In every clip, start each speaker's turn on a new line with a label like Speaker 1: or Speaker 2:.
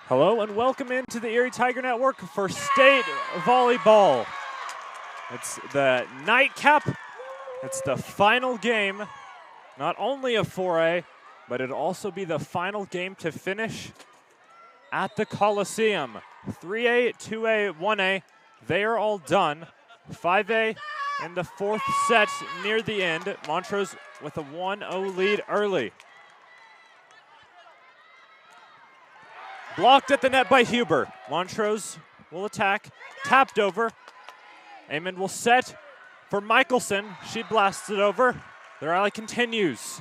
Speaker 1: Hello and welcome into the Erie Tiger Network for state volleyball. It's the nightcap. It's the final game, not only of 4A, but it'll also be the final game to finish at the Coliseum. 3A, 2A, 1A, they are all done. 5A in the fourth set near the end. Montrose with a 1-0 lead early. Blocked at the net by Huber. Montrose will attack, tapped over. Amond will set for Michelson. She blasts it over. The rally continues.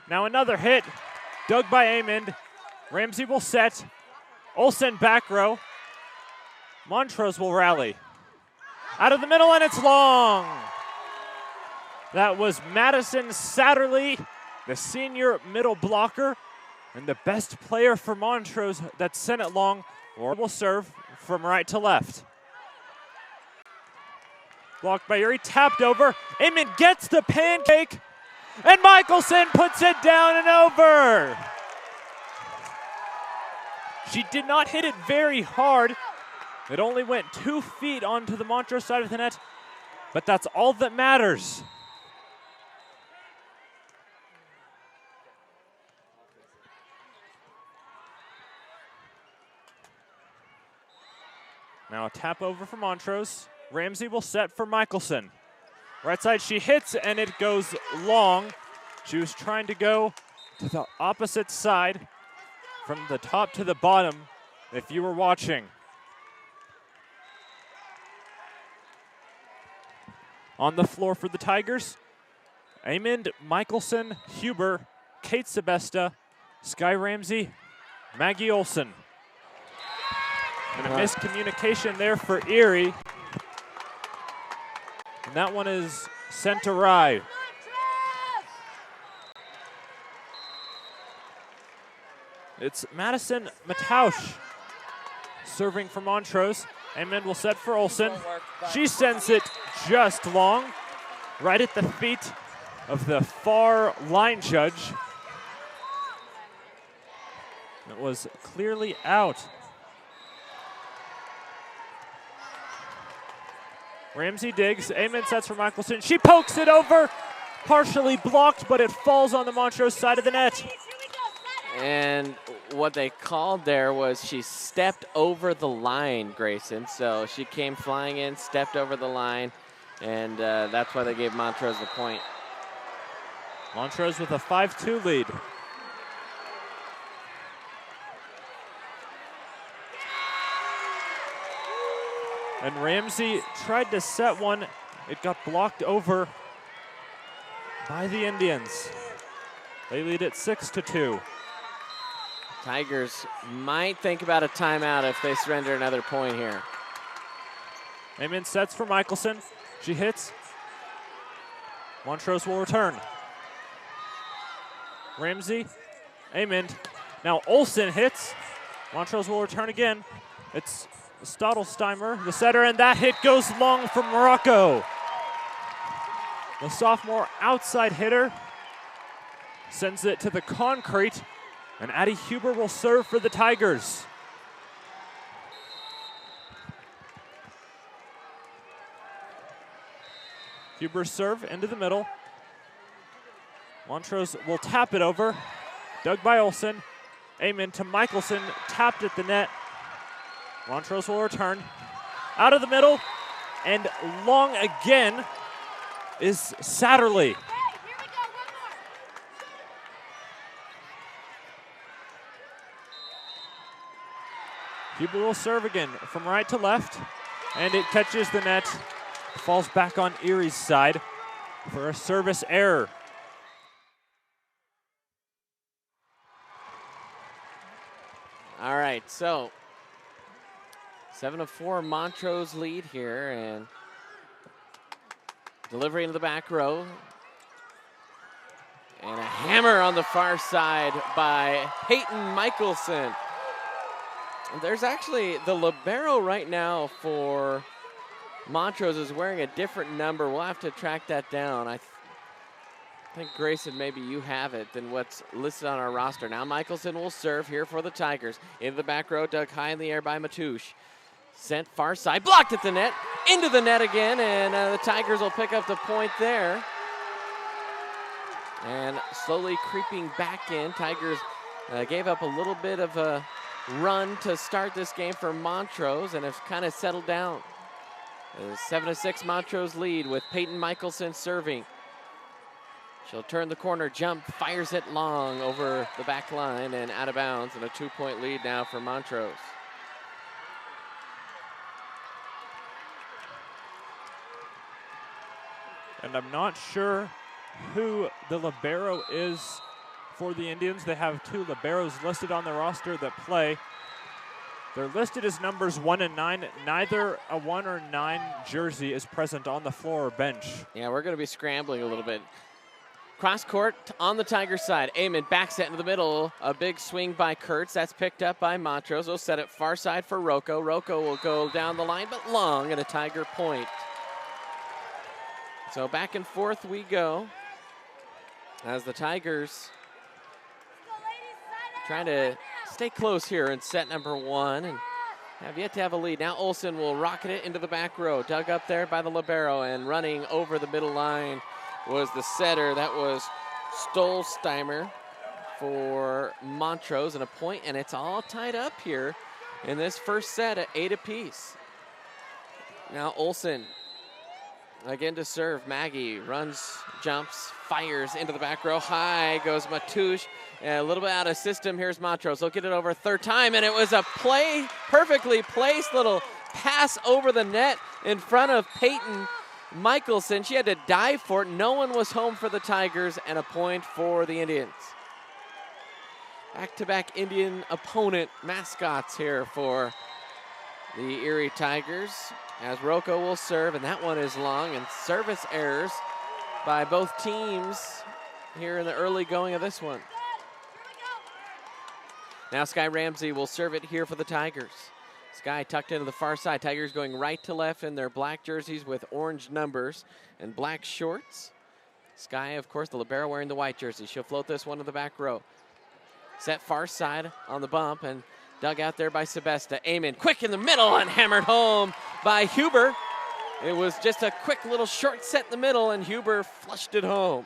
Speaker 1: Now another hit, dug by Amond. Ramsey will set. Olsen back row. Montrose will rally. Out of the middle and it's long. That was Madison Satterley, the senior middle blocker. And the best player for Montrose that sent it long, or will serve from right to left. Blocked by Erie, tapped over. Amond gets the pancake, and Michelson puts it down and over. She did not hit it very hard. It only went 2 feet onto the Montrose side of the net, but that's all that matters. Now a tap over for Montrose. Ramsey will set for Michelson. Right side she hits and it goes long. She was trying to go to the opposite side from the top to the bottom if you were watching. On the floor for the Tigers, Amond, Michelson, Huber, Kate Sebesta, Sky Ramsey, Maggie Olsen. And a miscommunication there for Erie. And that one is sent awry. It's Madison Matausch serving for Montrose. Amond will set for Olsen. She sends it just long, right at the feet of the far line judge. It was clearly out. Ramsey digs, Amond sets for Michelson. She pokes it over, partially blocked, but it falls on the Montrose side of the net.
Speaker 2: And what they called there was she stepped over the line, Grayson. So she came flying in, stepped over the line, and that's why they gave Montrose the point.
Speaker 1: Montrose with a 5-2 lead. And Ramsey tried to set one. It got blocked over by the Indians. They lead it 6-2.
Speaker 2: Tigers might think about a timeout if they surrender another point here.
Speaker 1: Amond sets for Michelson. She hits. Montrose will return. Ramsey, Amond. Now Olsen hits. Montrose will return again. It's Stottelsteimer, the setter, and that hit goes long from Morocco. The sophomore outside hitter sends it to the concrete, and Addie Huber will serve for the Tigers. Huber's serve into the middle. Montrose will tap it over. Dug by Olsen. Amond to Michelson, tapped at the net. Montrose will return. Out of the middle, and long again is Satterley. Huber will serve again from right to left, and it catches the net. Falls back on Erie's side for a service error.
Speaker 2: All right, so 7-4 Montrose lead here, and delivery into the back row. And a hammer on the far side by Peyton Michelson. There's actually the libero right now for Montrose is wearing a different number. We'll have to track that down. think, Grayson, maybe you have it than what's listed on our roster. Now Michelson will serve here for the Tigers. Into the back row, dug high in the air by Matouche. Sent far side, blocked at the net, into the net again, and the Tigers will pick up the point there. And slowly creeping back in, Tigers gave up a little bit of a run to start this game for Montrose and have kind of settled down. 7-6 Montrose lead with Peyton Michelson serving. She'll turn the corner, jump, fires it long over the back line and out of bounds, and a 2-point lead now for Montrose.
Speaker 1: And I'm not sure who the libero is for the Indians. They have 2 liberos listed on the roster that play. They're listed as numbers 1 and 9. Neither a 1 or 9 jersey is present on the floor or bench.
Speaker 2: Yeah, we're going to be scrambling a little bit. Cross court on the Tiger side. Amon back set into the middle. A big swing by Kurtz. That's picked up by Montrose. We'll set it far side for Rocco. Rocco will go down the line, but long at a Tiger point. So back and forth we go as the Tigers trying to stay close here in set number 1 and have yet to have a lead. Now Olsen will rocket it into the back row. Dug up there by the libero, and running over the middle line was the setter. That was Stolsteimer for Montrose, and a point, and it's all tied up here in this first set at 8 apiece. Now Olsen again to serve. Maggie runs, jumps, fires into the back row. High goes Matouche. A little bit out of system. Here's Montrose. They'll get it over a third time, and it was a perfectly placed little pass over the net in front of Peyton Michelson. She had to dive for it. No one was home for the Tigers, and a point for the Indians. Back-to-back Indian opponent mascots here for the Erie Tigers, as Rocco will serve, and that one is long, and service errors by both teams here in the early going of this one. Now Sky Ramsey will serve it here for the Tigers. Sky tucked into the far side. Tigers going right to left in their black jerseys with orange numbers and black shorts. Sky, of course, the libero wearing the white jersey. She'll float this one to the back row. Set far side on the bump, and dug out there by Sebesta. Amon quick in the middle and hammered home by Huber. It was just a quick little short set in the middle, and Huber flushed it home.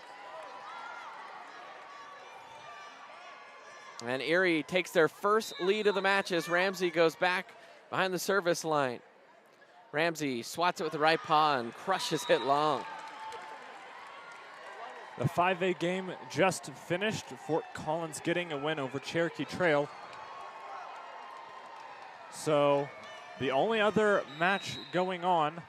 Speaker 2: And Erie takes their first lead of the match as Ramsey goes back behind the service line. Ramsey swats it with the right paw and crushes it long.
Speaker 1: The 5A game just finished. Fort Collins getting a win over Cherokee Trail. So the only other match going on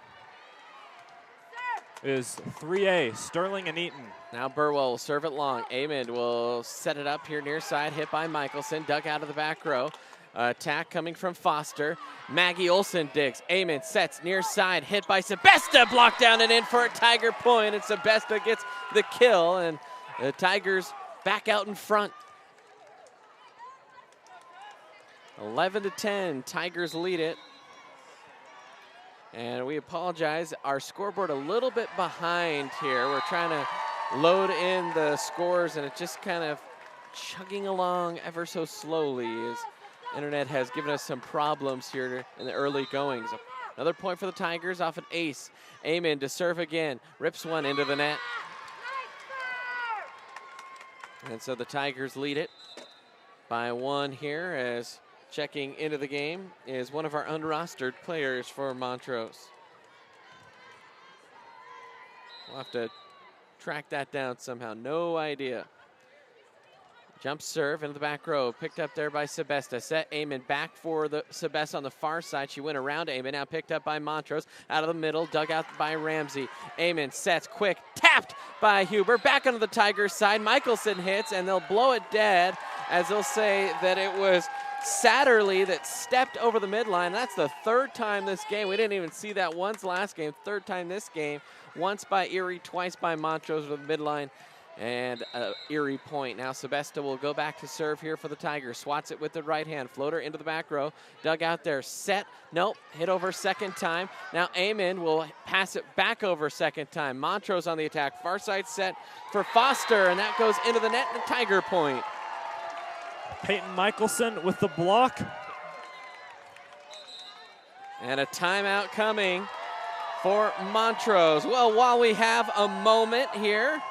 Speaker 1: is 3A, Sterling and Eaton.
Speaker 2: Now Burwell will serve it long. Amond will set it up here near side, hit by Michelson, dug out of the back row. Attack coming from Foster. Maggie Olsen digs. Amond sets near side, hit by Sebesta, blocked down and in for a Tiger point, and Sebesta gets the kill, and the Tigers back out in front. 11-10, Tigers lead it. And we apologize, our scoreboard a little bit behind here. We're trying to load in the scores, and it's just kind of chugging along ever so slowly as internet has given us some problems here in the early goings. Another point for the Tigers off an ace. Amon to serve again, rips one into the net. And so the Tigers lead it by 1 here, as checking into the game is one of our unrostered players for Montrose. We'll have to track that down somehow, no idea. Jump serve into the back row, picked up there by Sebesta. Set Amon back for the Sebesta on the far side. She went around Amon, now picked up by Montrose. Out of the middle, dug out by Ramsey. Amon sets quick, tapped by Huber. Back onto the Tigers side. Michelson hits, and they'll blow it dead, as they'll say that it was Satterley that stepped over the midline. That's the third time this game. We didn't even see that once last game. Third time this game. Once by Erie, twice by Montrose over the midline. And Erie point. Now Sebesta will go back to serve here for the Tigers. Swats it with the right hand. Floater into the back row. Dug out there. Set. Nope. Hit over second time. Now Amon will pass it back over second time. Montrose on the attack. Far side set for Foster. And that goes into the net and Tiger point.
Speaker 1: Peyton Michelson with the block.
Speaker 2: And a timeout coming for Montrose. Well, while we have a moment here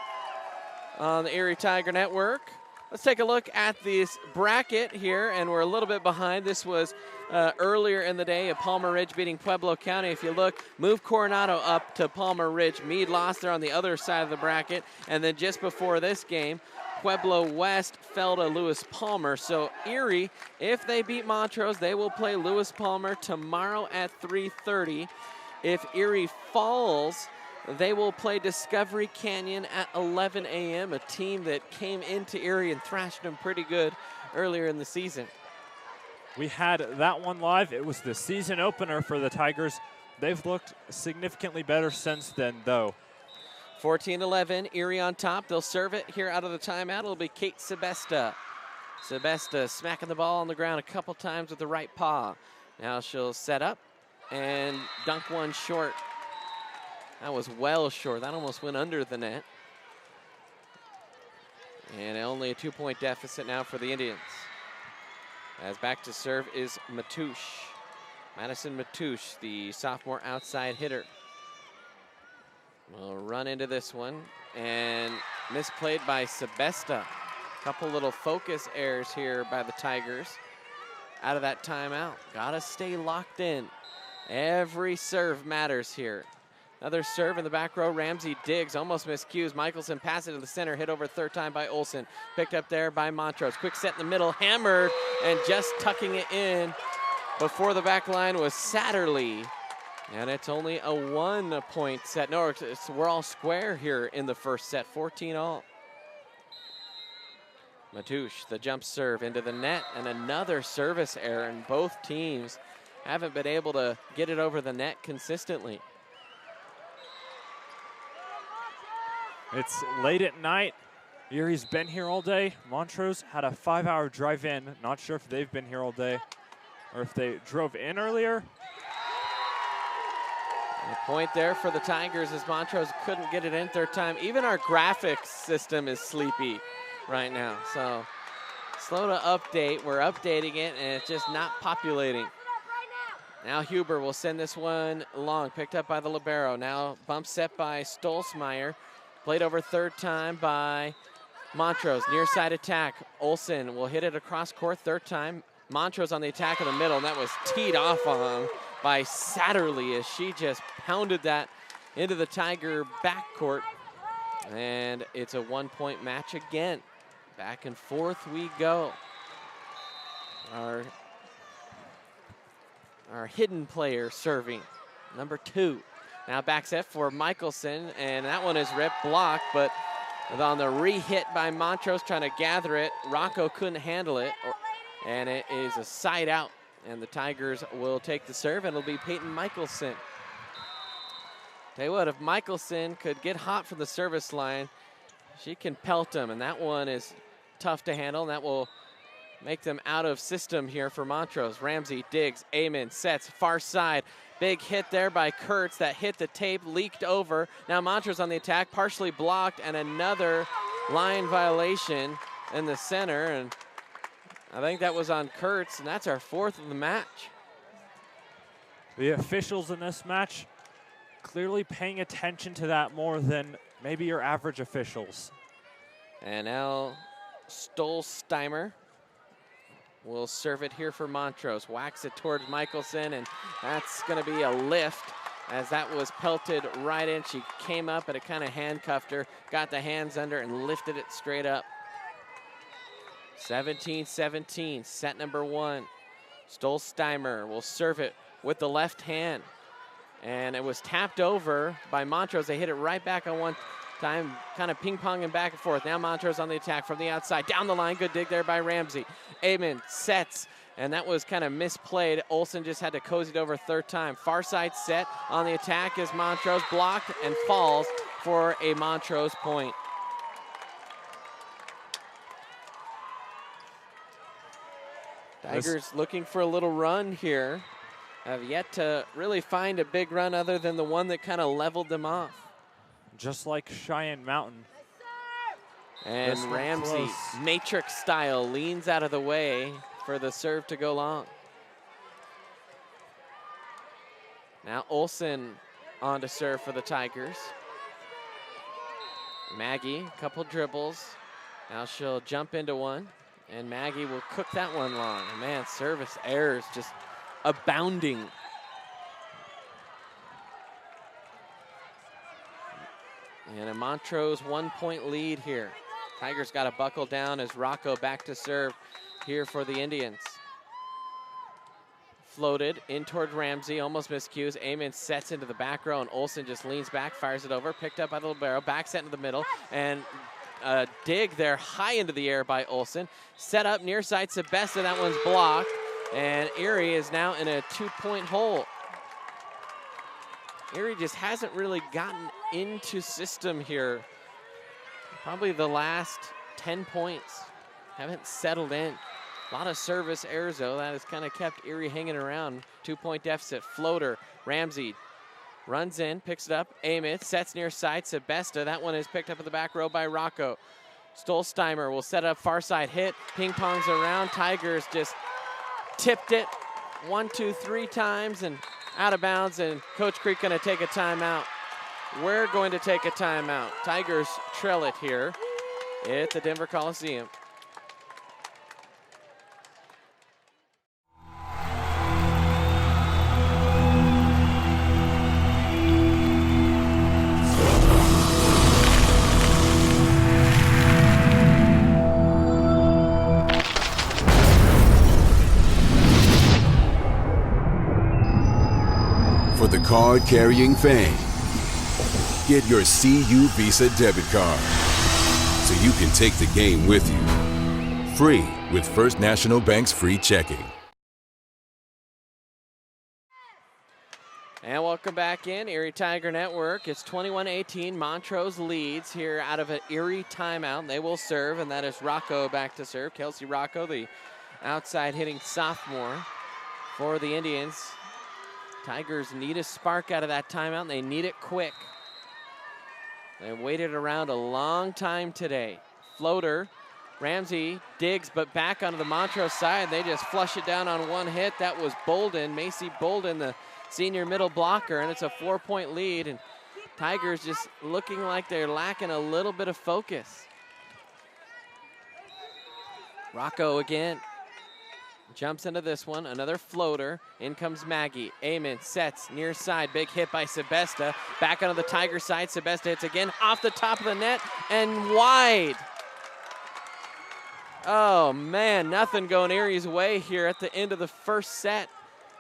Speaker 2: on the Erie Tiger Network, let's take a look at this bracket here, and we're a little bit behind. This was earlier in the day of Palmer Ridge beating Pueblo County. If you look, move Coronado up to Palmer Ridge. Meade lost there on the other side of the bracket, and then just before this game, Pueblo West fell to Lewis Palmer. So Erie, if they beat Montrose, they will play Lewis Palmer tomorrow at 3:30. If Erie falls, they will play Discovery Canyon at 11 a.m., a team that came into Erie and thrashed them pretty good earlier in the season.
Speaker 1: We had that one live. It was the season opener for the Tigers. They've looked significantly better since then, though.
Speaker 2: 14-11, Erie on top. They'll serve it here out of the timeout. It'll be Kate Sebesta. Sebesta smacking the ball on the ground a couple times with the right paw. Now she'll set up and dunk one short. That was well short. That almost went under the net. And only a 2-point deficit now for the Indians. As back to serve is Matouche. Madison Matouche, the sophomore outside hitter. We'll run into this one and misplayed by Sebesta. Couple little focus errors here by the Tigers. Out of that timeout. Gotta stay locked in. Every serve matters here. Another serve in the back row. Ramsey digs, almost miscues. Michelson passes it to the center, hit over third time by Olsen. Picked up there by Montrose. Quick set in the middle, hammered, and just tucking it in before the back line was Satterley. And it's only a 1-point set. No, we're all square here in the first set, 14 all. Matouche, the jump serve into the net, and another service error, and both teams haven't been able to get it over the net consistently.
Speaker 1: It's late at night. Erie's been here all day. Montrose had a 5-hour drive in. Not sure if they've been here all day or if they drove in earlier.
Speaker 2: The point there for the Tigers is Montrose couldn't get it in third time. Even our graphics system is sleepy right now. So slow to update. We're updating it, and it's just not populating. Now Huber will send this one long. Picked up by the libero. Now bump set by Stolzmeyer. Played over third time by Montrose. Near side attack. Olsen will hit it across court third time. Montrose on the attack in the middle, and that was teed off on by Satterley as she just pounded that into the Tiger backcourt. And it's a 1-point match again. Back and forth we go. Our hidden player serving, number 2. Now back set for Michelson, and that one is ripped, blocked, but on the re-hit by Montrose trying to gather it, Rocco couldn't handle it, and it is a side out, and the Tigers will take the serve, and it'll be Peyton Michelson. Tell you what, if Michelson could get hot from the service line, she can pelt him, and that one is tough to handle, and that will make them out of system here for Montrose. Ramsey digs, Amon sets, far side. Big hit there by Kurtz that hit the tape, leaked over. Now Montrose on the attack, partially blocked, and another line violation in the center. And I think that was on Kurtz, and that's our 4th of the match.
Speaker 1: The officials in this match clearly paying attention to that more than maybe your average officials.
Speaker 2: And now Stolzmeyer will serve it here for Montrose. Whacks it towards Michelson, and that's going to be a lift as that was pelted right in. She came up and it kind of handcuffed her, got the hands under and lifted it straight up. 17-17, set number 1. Stolzmeyer will serve it with the left hand. And it was tapped over by Montrose. They hit it right back on one time, kind of ping-ponging back and forth. Now Montrose on the attack from the outside. Down the line, good dig there by Ramsey. Amon sets, and that was kind of misplayed. Olsen just had to cozy it over third time. Far side set on the attack is Montrose, blocked and falls for a Montrose point. Tigers looking for a little run here. Have yet to really find a big run other than the one that kind of leveled them off.
Speaker 1: Just like Cheyenne Mountain.
Speaker 2: And Ramsey, matrix style, leans out of the way for the serve to go long. Now Olsen on to serve for the Tigers. Maggie, a couple dribbles. Now she'll jump into one, and Maggie will cook that one long. Man, service errors just abounding. And a Montrose 1-point lead here. Tigers got to buckle down as Rocco back to serve here for the Indians. Floated in toward Ramsey, almost miscues. Amon sets into the back row, and Olsen just leans back, fires it over, picked up by the libero, back set into the middle, and a dig there high into the air by Olsen. Set up near side, Sebesta, that one's blocked, and Erie is now in a 2-point hole. Erie just hasn't really gotten into system here. Probably the last 10 points haven't settled in. A lot of service errors, though. That has kind of kept Erie hanging around. 2-point deficit. Floater. Ramsey runs in, picks it up. Amith sets near side. Sebesta. That one is picked up in the back row by Rocco. Stolsteimer will set up far side hit. Ping pongs around. Tigers just tipped it 1, 2, 3 times and out of bounds. And Coach Creek going to take a timeout. We're going to take a timeout. Tigers trail it here at the Denver Coliseum.
Speaker 3: For the card-carrying fan, get your CU Visa debit card so you can take the game with you. Free with First National Bank's free checking.
Speaker 2: And welcome back in, Erie Tiger Network. It's 21-18. Montrose leads here out of an Erie timeout. They will serve, and that is Rocco back to serve. Kelsey Rocco, the outside hitting sophomore for the Indians. Tigers need a spark out of that timeout, and they need it quick. They waited around a long time today. Floater, Ramsey digs, but back onto the Montrose side. They just flush it down on one hit. That was Bolden, Macy Bolden, the senior middle blocker, and it's a 4-point lead. And Tigers just looking like they're lacking a little bit of focus. Rocco again. Jumps into this one, another floater. In comes Maggie. Amon sets near side. Big hit by Sebesta. Back onto the Tiger side. Sebesta hits again off the top of the net and wide. Oh man, nothing going Erie's way here at the end of the first set.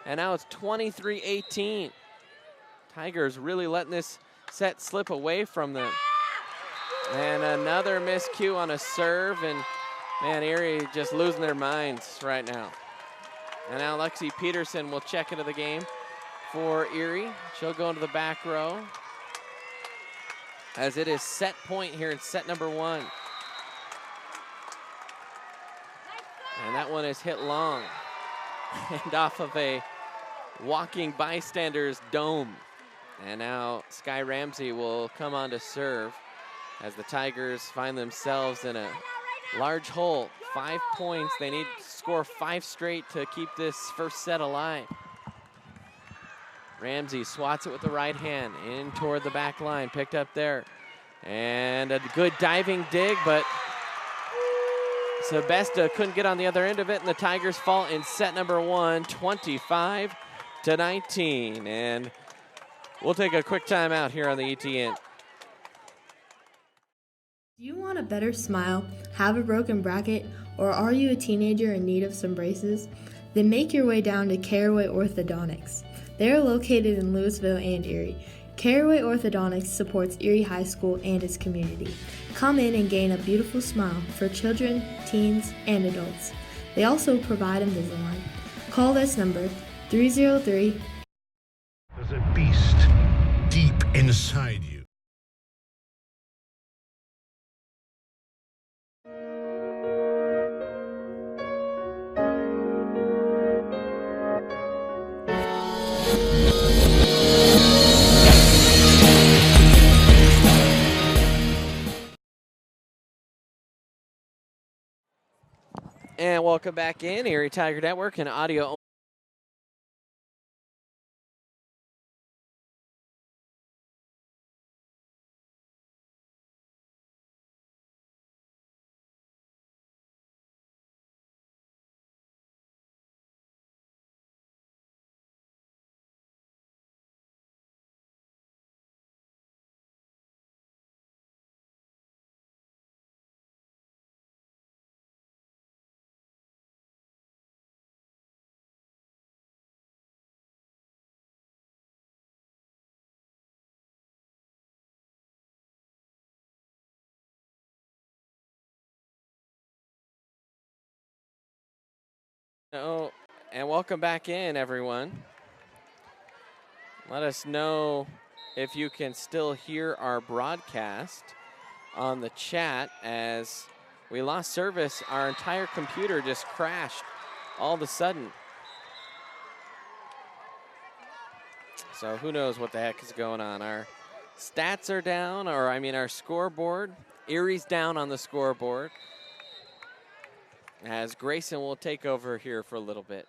Speaker 2: And now it's 23-18. Tigers really letting this set slip away from them. And another miscue on a serve, and man, Erie just losing their minds right now. And now Lexi Peterson will check into the game for Erie. She'll go into the back row as it is set point here in set number 1. And that one is hit long and off of a walking bystander's dome. And now Sky Ramsey will come on to serve as the Tigers find themselves in a large hole. 5 points. They need to score 5 straight to keep this first set alive. Ramsey swats it with the right hand in toward the back line. Picked up there. And a good diving dig, but Sebesta couldn't get on the other end of it, and the Tigers fall in set number 1, 25-19. And we'll take a quick timeout here on the ETN.
Speaker 4: Do you want a better smile, have a broken bracket, or are you a teenager in need of some braces? Then make your way down to Caraway Orthodontics. They are located in Louisville and Erie. Caraway Orthodontics supports Erie High School and its community. Come in and gain a beautiful smile for children, teens, and adults. They also provide Invisalign. Call this number, 303.
Speaker 5: There's a beast deep inside you.
Speaker 2: And welcome back in, Erie Tiger Network and audio. Oh, and welcome back in, everyone. Let us know if you can still hear our broadcast on the chat. As we lost service, our entire computer just crashed all of a sudden. So who knows what the heck is going on. Our stats are down, or I mean our scoreboard. Erie's down on the scoreboard, as Grayson will take over here for a little bit.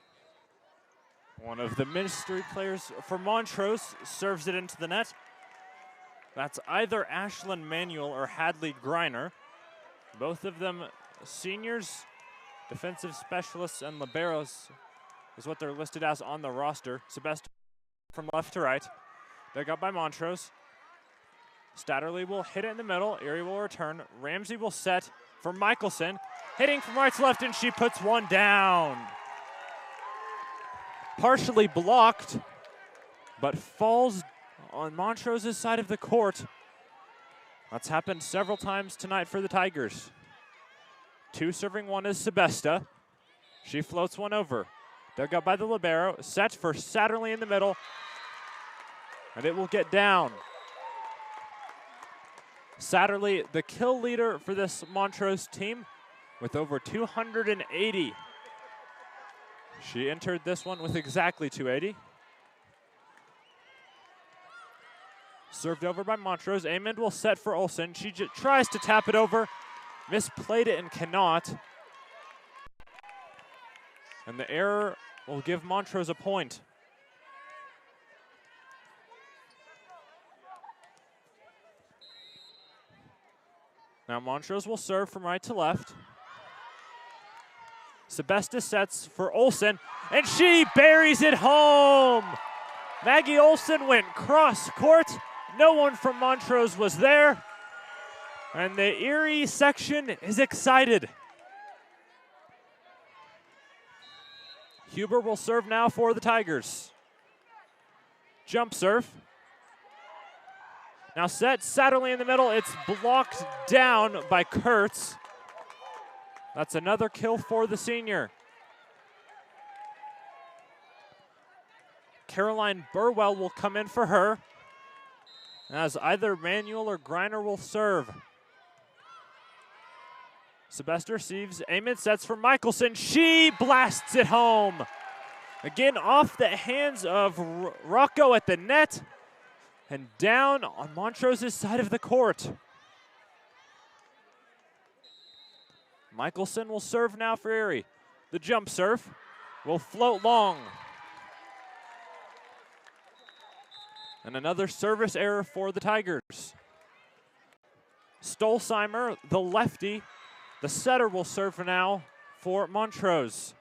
Speaker 1: One of the mystery players for Montrose serves it into the net. That's either Ashlyn Manuel or Hadley Griner. Both of them seniors, defensive specialists, and liberos is what they're listed as on the roster. Sebastian from left to right. Dug up by Montrose. Statterly will hit it in the middle. Erie will return. Ramsey will set for Michelson. Hitting from right to left, and she puts one down. Partially blocked, but falls on Montrose's side of the court. That's happened several times tonight for the Tigers. 2 serving one is Sebesta. She floats one over. Dug up by the libero. Set for Satterley in the middle. And it will get down. Satterley, the kill leader for this Montrose team, with over 280. She entered this one with exactly 280. Served over by Montrose. Amond will set for Olsen. She tries to tap it over. Misplayed it and cannot. And the error will give Montrose a point. Now Montrose will serve from right to left. Sebesta sets for Olsen, and she buries it home. Maggie Olsen went cross court. No one from Montrose was there. And the Erie section is excited. Huber will serve now for the Tigers. Jump serve. Now set, Satterley in the middle. It's blocked down by Kurtz. That's another kill for the senior. Caroline Burwell will come in for her, as either Manuel or Griner will serve. Sebesta receives. Amon sets for Michelson. She blasts it home. Again, off the hands of Rocco at the net and down on Montrose's side of the court. Michelson will serve now for Erie. The jump serve will float long. And another service error for the Tigers. Stolzheimer, the lefty, the setter, will serve now for Montrose.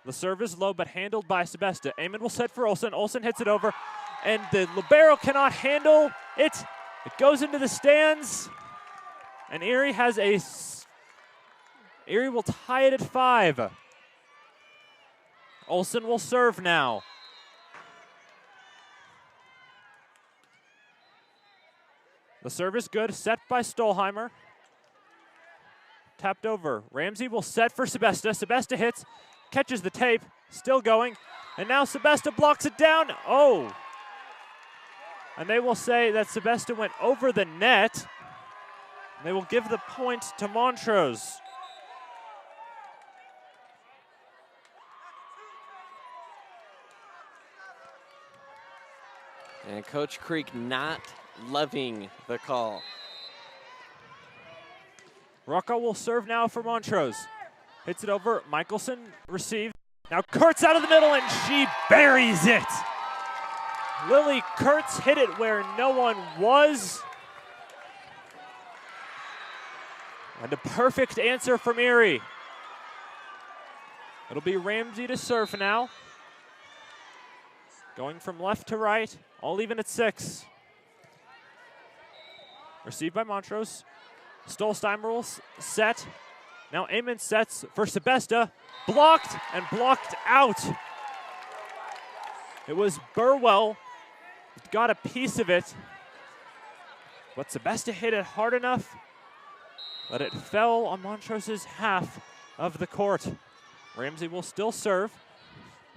Speaker 1: The serve is low, but handled by Sebesta. Amon will set for Olsen. Olsen hits it over, and the libero cannot handle it. It goes into the stands, and Erie has Erie will tie it at 5. Olsen will serve now. The serve is good, set by Stolzheimer. Tapped over. Ramsey will set for Sebesta. Sebesta hits, catches the tape, still going, and now Sebesta blocks it down. Oh! And they will say that Sebesta went over the net. They will give the point to Montrose.
Speaker 2: And Coach Creek not loving the call.
Speaker 1: Rocco will serve now for Montrose. Hits it over. Michelson receives. Now Kurtz out of the middle, and she buries it. Lily Kurtz hit it where no one was. And a perfect answer from Erie. It'll be Ramsey to serve now. Going from left to right, all even at 6. Received by Montrose. Stolsteimer will set. Now Amon sets for Sebesta. Blocked and blocked out. It was Burwell. Got a piece of it. But Sebesta hit it hard enough that it fell on Montrose's half of the court. Ramsey will still serve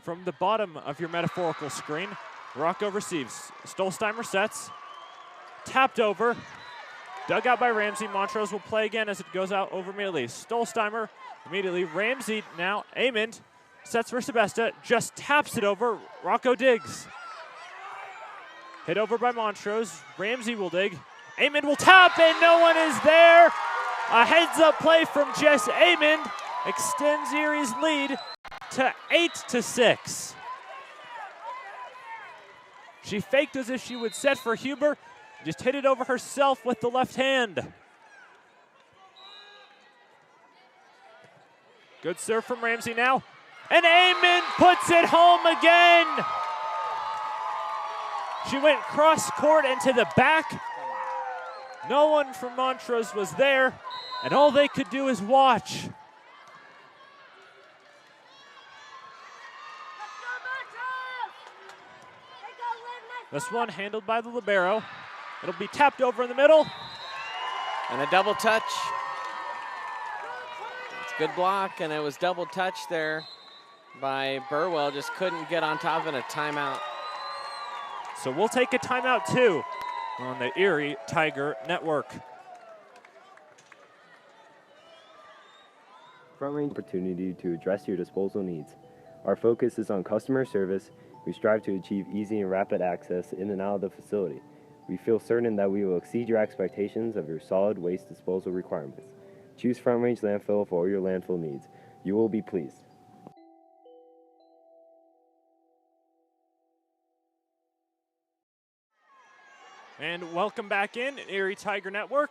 Speaker 1: from the bottom of your metaphorical screen. Rocco receives. Stolsteimer sets. Tapped over. Dug out by Ramsey. Montrose will play again as it goes out over immediately. Stolsteimer immediately. Ramsey now. Amond sets for Sebesta. Just taps it over. Rocco digs. Hit over by Montrose. Ramsey will dig. Amond will tap, and no one is there. A heads-up play from Jess Amond extends Erie's lead to 8-6. She faked as if she would set for Huber. Just hit it over herself with the left hand. Good serve from Ramsey now. And Amon puts it home again. She went cross court and to the back. No one from Montrose was there, and all they could do is watch. This one handled by the libero. It'll be tapped over in the middle.
Speaker 2: And a double touch. It's a good block, and it was double touch there by Burwell. Just couldn't get on top of a timeout.
Speaker 1: So we'll take a timeout too on the Erie Tiger Network.
Speaker 6: Front range opportunity to address your disposal needs. Our focus is on customer service. We strive to achieve easy and rapid access in and out of the facility. We feel certain that we will exceed your expectations of your solid waste disposal requirements. Choose Front Range Landfill for all your landfill needs. You will be pleased.
Speaker 1: And welcome back in, Erie Tiger Network.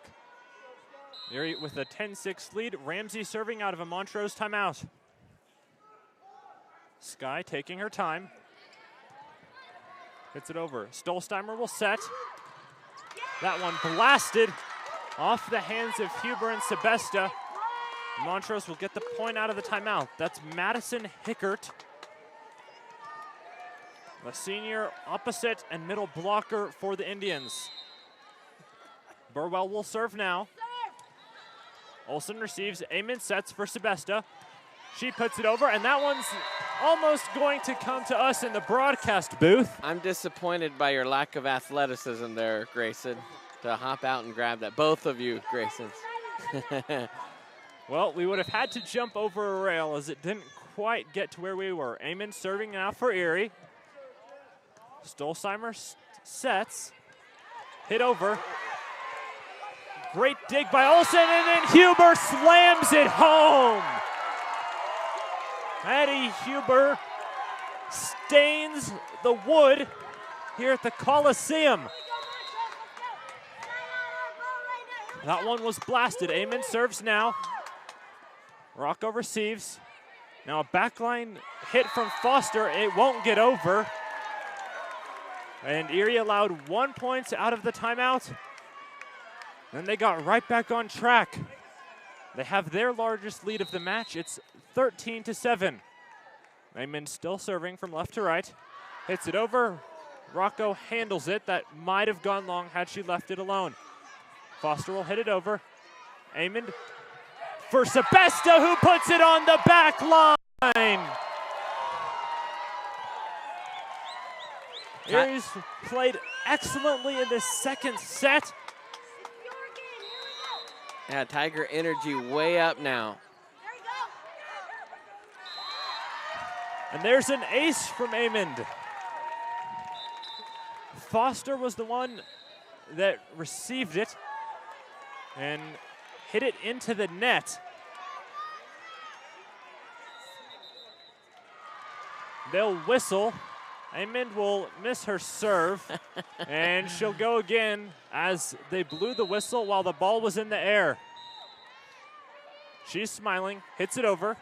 Speaker 1: Erie with a 10-6 lead. Ramsey serving out of a Montrose timeout. Sky taking her time. Hits it over. Stolsteimer will set. That one blasted off the hands of Huber and Sebesta. Montrose will get the point out of the timeout. That's Madison Hickert, the senior opposite and middle blocker for the Indians. Burwell will serve now. Olsen receives. Amon sets for Sebesta. She puts it over, and that one's almost going to come to us in the broadcast booth.
Speaker 2: I'm disappointed by your lack of athleticism there, Grayson, to hop out and grab that. Both of you, Graysons.
Speaker 1: Well, we would have had to jump over a rail as it didn't quite get to where we were. Amon serving now for Erie. Stolsteimer sets. Hit over. Great dig by Olsen, and then Huber slams it home. Maddie Huber stains the wood here at the Coliseum. That one was blasted. Amon serves now. Rocco receives. Now a backline hit from Foster. It won't get over. And Erie allowed 1 point out of the timeout. Then they got right back on track. They have their largest lead of the match. It's 13-7. Amon still serving from left to right. Hits it over. Rocco handles it. That might have gone long had she left it alone. Foster will hit it over. Amon for Sebesta, who puts it on the back line. Erie's played excellently in the second set.
Speaker 2: Yeah, Tiger energy way up now.
Speaker 1: And there's an ace from Amond. Foster was the one that received it and hit it into the net. They'll whistle. Amond will miss her serve, and she'll go again as they blew the whistle while the ball was in the air. She's smiling, hits it over.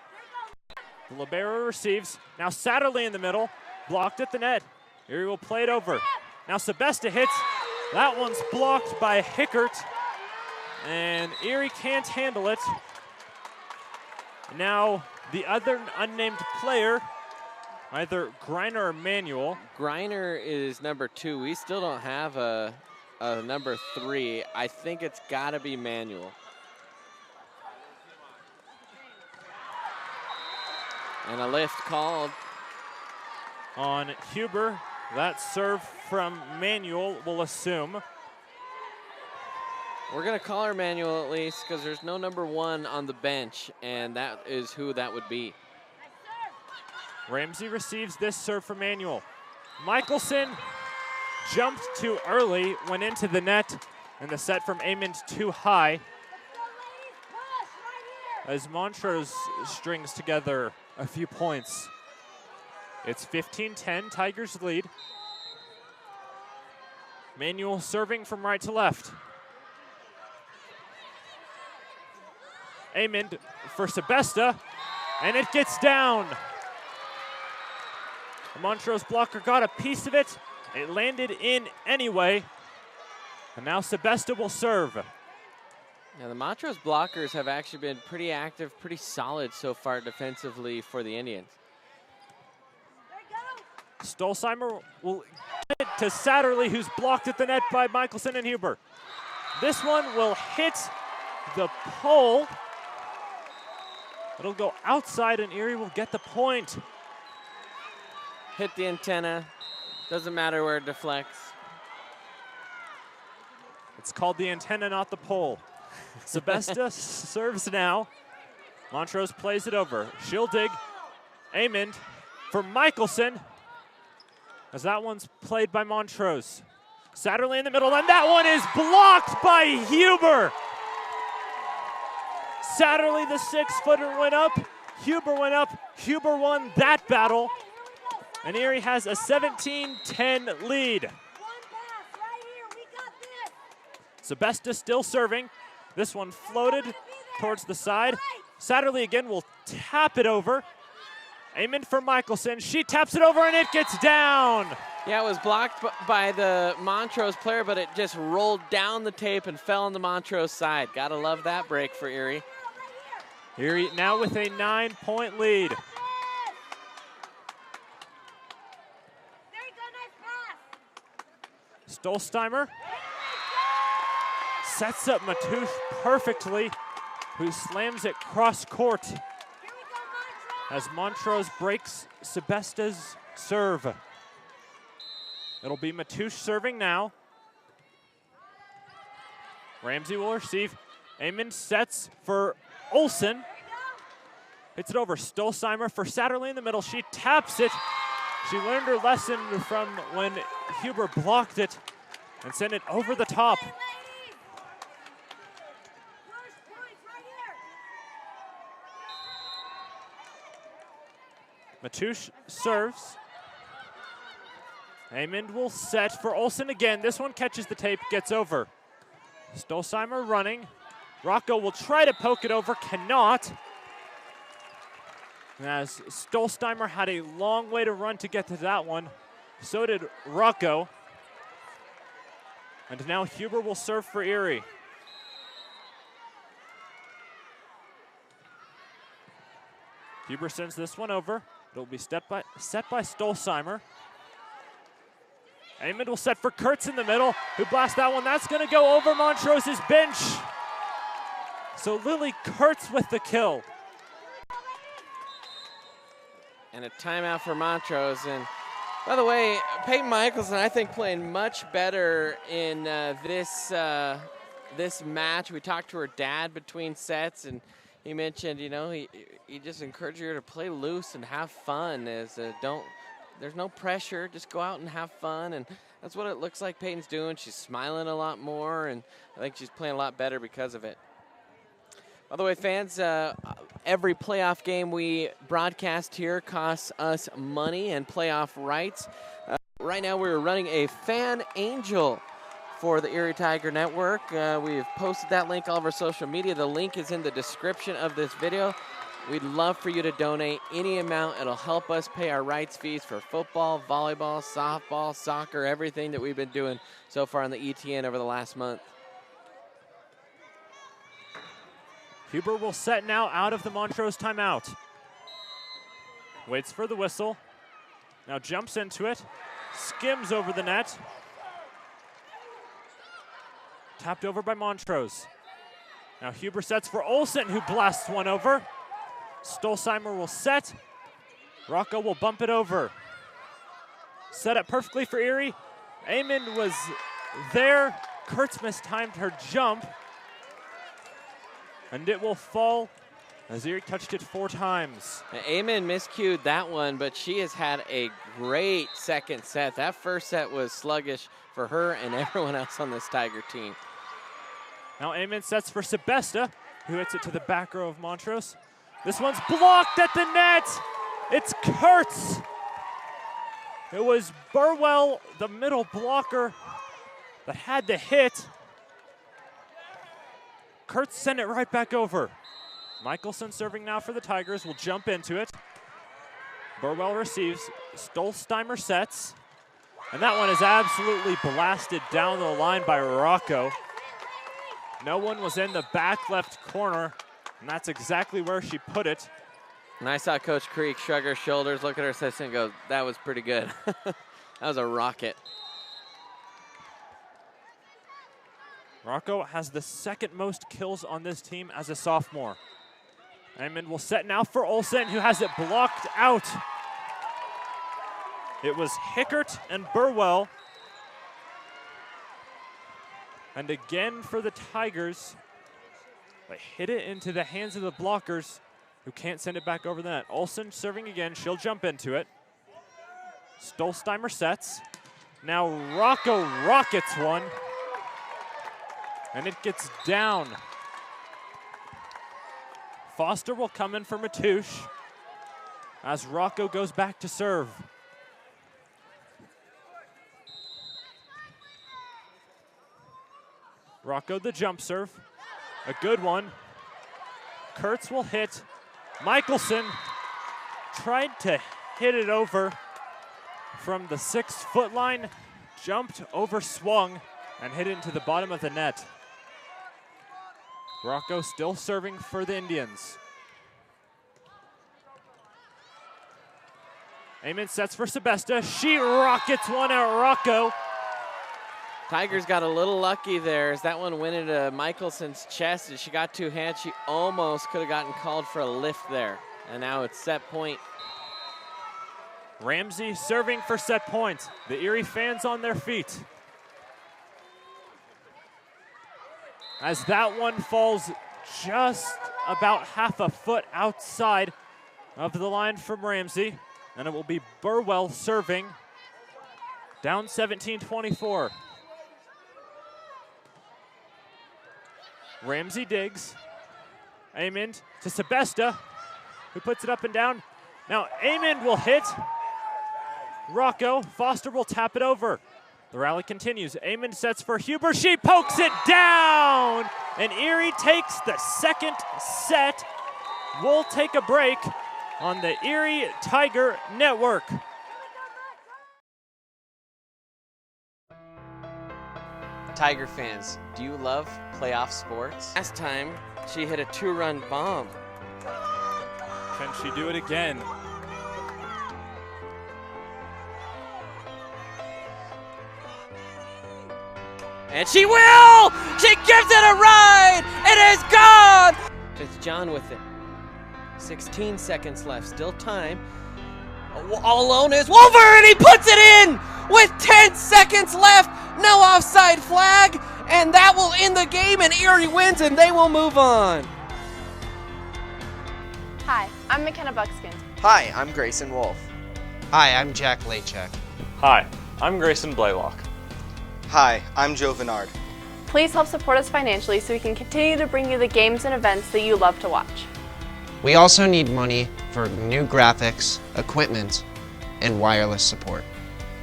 Speaker 1: The libero receives. Now Satterley in the middle, blocked at the net. Erie will play it over. Now Sebesta hits. That one's blocked by Hickert, and Erie can't handle it. Now the other unnamed player, either Greiner or Manuel.
Speaker 2: Greiner is number 2. We still don't have a number 3. I think it's got to be Manuel. And a lift called
Speaker 1: On Huber. That serve from Manuel will assume.
Speaker 2: We're going to call her Manuel at least because there's no number 1 on the bench, and that is who that would be.
Speaker 1: Ramsey receives this serve from Manuel. Michelson jumped too early, went into the net, and the set from Amond too high. As Montrose strings together a few points. It's 15-10, Tigers lead. Manuel serving from right to left. Amond for Sebesta, and it gets down. The Montrose blocker got a piece of it. It landed in anyway. And now Sebesta will serve.
Speaker 2: Now the Montrose blockers have actually been pretty active, pretty solid so far defensively for the Indians.
Speaker 1: Stolzheimer will get it to Satterley, who's blocked at the net by Michelson and Huber. This one will hit the pole. It'll go outside, and Erie will get the point.
Speaker 2: Hit the antenna. Doesn't matter where it deflects.
Speaker 1: It's called the antenna, not the pole. Sebesta serves now. Montrose plays it over. She'll dig. Amond for Michelson, as that one's played by Montrose. Satterley in the middle, and that one is blocked by Huber. Satterley, the 6-footer, went up. Huber went up. Huber won that battle. And Erie has a 17-10 lead. Sebesta still serving. This one floated towards the side. Satterley again will tap it over. Amond for Michelson. She taps it over, and it gets down.
Speaker 2: Yeah, it was blocked by the Montrose player, but it just rolled down the tape and fell on the Montrose side. Gotta love that break for Erie.
Speaker 1: Erie now with a 9-point lead. Stolzheimer sets up Matoush perfectly, who slams it cross court as Montrose breaks Sebesta's serve. It'll be Matoush serving now. Ramsey will receive. Amond sets for Olsen. Hits it over. Stolzheimer for Satterley in the middle. She taps it. She learned her lesson from when Huber blocked it and sent it over the top. Matoush serves. Amond will set for Olsen again. This one catches the tape, gets over. Stolzheimer running. Rocco will try to poke it over, cannot. As Stolzheimer had a long way to run to get to that one, so did Rocco. And now Huber will serve for Erie. Huber sends this one over. It'll be set by Stolzheimer. Amond will set for Kurtz in the middle, who blasts that one. That's going to go over Montrose's bench. So Lily Kurtz with the kill.
Speaker 2: And a timeout for Montrose. And by the way, Peyton Michelson, I think, playing much better in this match. We talked to her dad between sets, and he mentioned, you know, he just encouraged her to play loose and have fun. Don't there's no pressure. Just go out and have fun, and that's what it looks like Peyton's doing. She's smiling a lot more, and I think she's playing a lot better because of it. By the way, fans, every playoff game we broadcast here costs us money and playoff rights. Right now we're running a Fan Angel for the Erie Tiger Network. We've posted that link all over social media. The link is in the description of this video. We'd love for you to donate any amount. It'll help us pay our rights fees for football, volleyball, softball, soccer, everything that we've been doing so far on the ETN over the last month.
Speaker 1: Huber will set now out of the Montrose timeout. Waits for the whistle. Now jumps into it. Skims over the net. Tapped over by Montrose. Now Huber sets for Olsen, who blasts one over. Stolzheimer will set. Rocco will bump it over. Set up perfectly for Erie. Amon was there. Kurtz mistimed her jump. And it will fall as Erie touched it 4 times.
Speaker 2: Amon miscued that one, but she has had a great second set. That first set was sluggish for her and everyone else on this Tiger team.
Speaker 1: Now Amon sets for Sebesta, who hits it to the back row of Montrose. This one's blocked at the net. It's Kurtz. It was Burwell, the middle blocker, that had the hit. Kurtz sent it right back over. Michelson serving now for the Tigers, will jump into it. Burwell receives, Stolzheimer sets, and that one is absolutely blasted down the line by Rocco. No one was in the back left corner, and that's exactly where she put it.
Speaker 2: And I saw Coach Creek shrug her shoulders, look at her assistant and go, that was pretty good. That was a rocket.
Speaker 1: Rocco has the 2nd most kills on this team as a sophomore. Amon will set now for Olsen, who has it blocked out. It was Hickert and Burwell. And again for the Tigers. They hit it into the hands of the blockers, who can't send it back over the net. Olsen serving again. She'll jump into it. Stolzheimer sets. Now Rocco rockets one. And it gets down. Foster will come in for Matouche as Rocco goes back to serve. Rocco the jump serve. A good one. Kurtz will hit. Michelson tried to hit it over from the 6-foot line. Jumped over, swung, and hit it into the bottom of the net. Rocco still serving for the Indians. Amon sets for Sebesta. She rockets one at Rocco.
Speaker 2: Tigers got a little lucky there as that one went into Michelson's chest. As she got 2 hands, she almost could have gotten called for a lift there. And now it's set point.
Speaker 1: Ramsey serving for set point. The Erie fans on their feet. As that one falls just about half a foot outside of the line from Ramsey. And it will be Burwell serving. Down 17-24. Ramsey digs. Amon to Sebesta, who puts it up and down. Now Amon will hit. Rocco. Foster will tap it over. The rally continues. Amon sets for Huber. She pokes it down. And Erie takes the 2nd set. We'll take a break on the Erie Tiger Network.
Speaker 2: Tiger fans, do you love playoff sports? Last time, she hit a 2-run bomb.
Speaker 1: Can she do it again?
Speaker 2: And she will! She gives it a ride! It is gone! It's John with it. 16 seconds left, still time. All alone is Wolver, and he puts it in with 10 seconds left. No offside flag, and that will end the game, and Erie wins, and they will move on.
Speaker 7: Hi, I'm McKenna Buckskin.
Speaker 8: Hi, I'm Grayson Wolf.
Speaker 7: Hi, I'm Jack Lachek.
Speaker 8: Hi, I'm Grayson Blaylock.
Speaker 9: Hi, I'm Joe Venard.
Speaker 10: Please help support us financially so we can continue to bring you the games and events that you love to watch.
Speaker 7: We also need money for new graphics, equipment, and wireless support.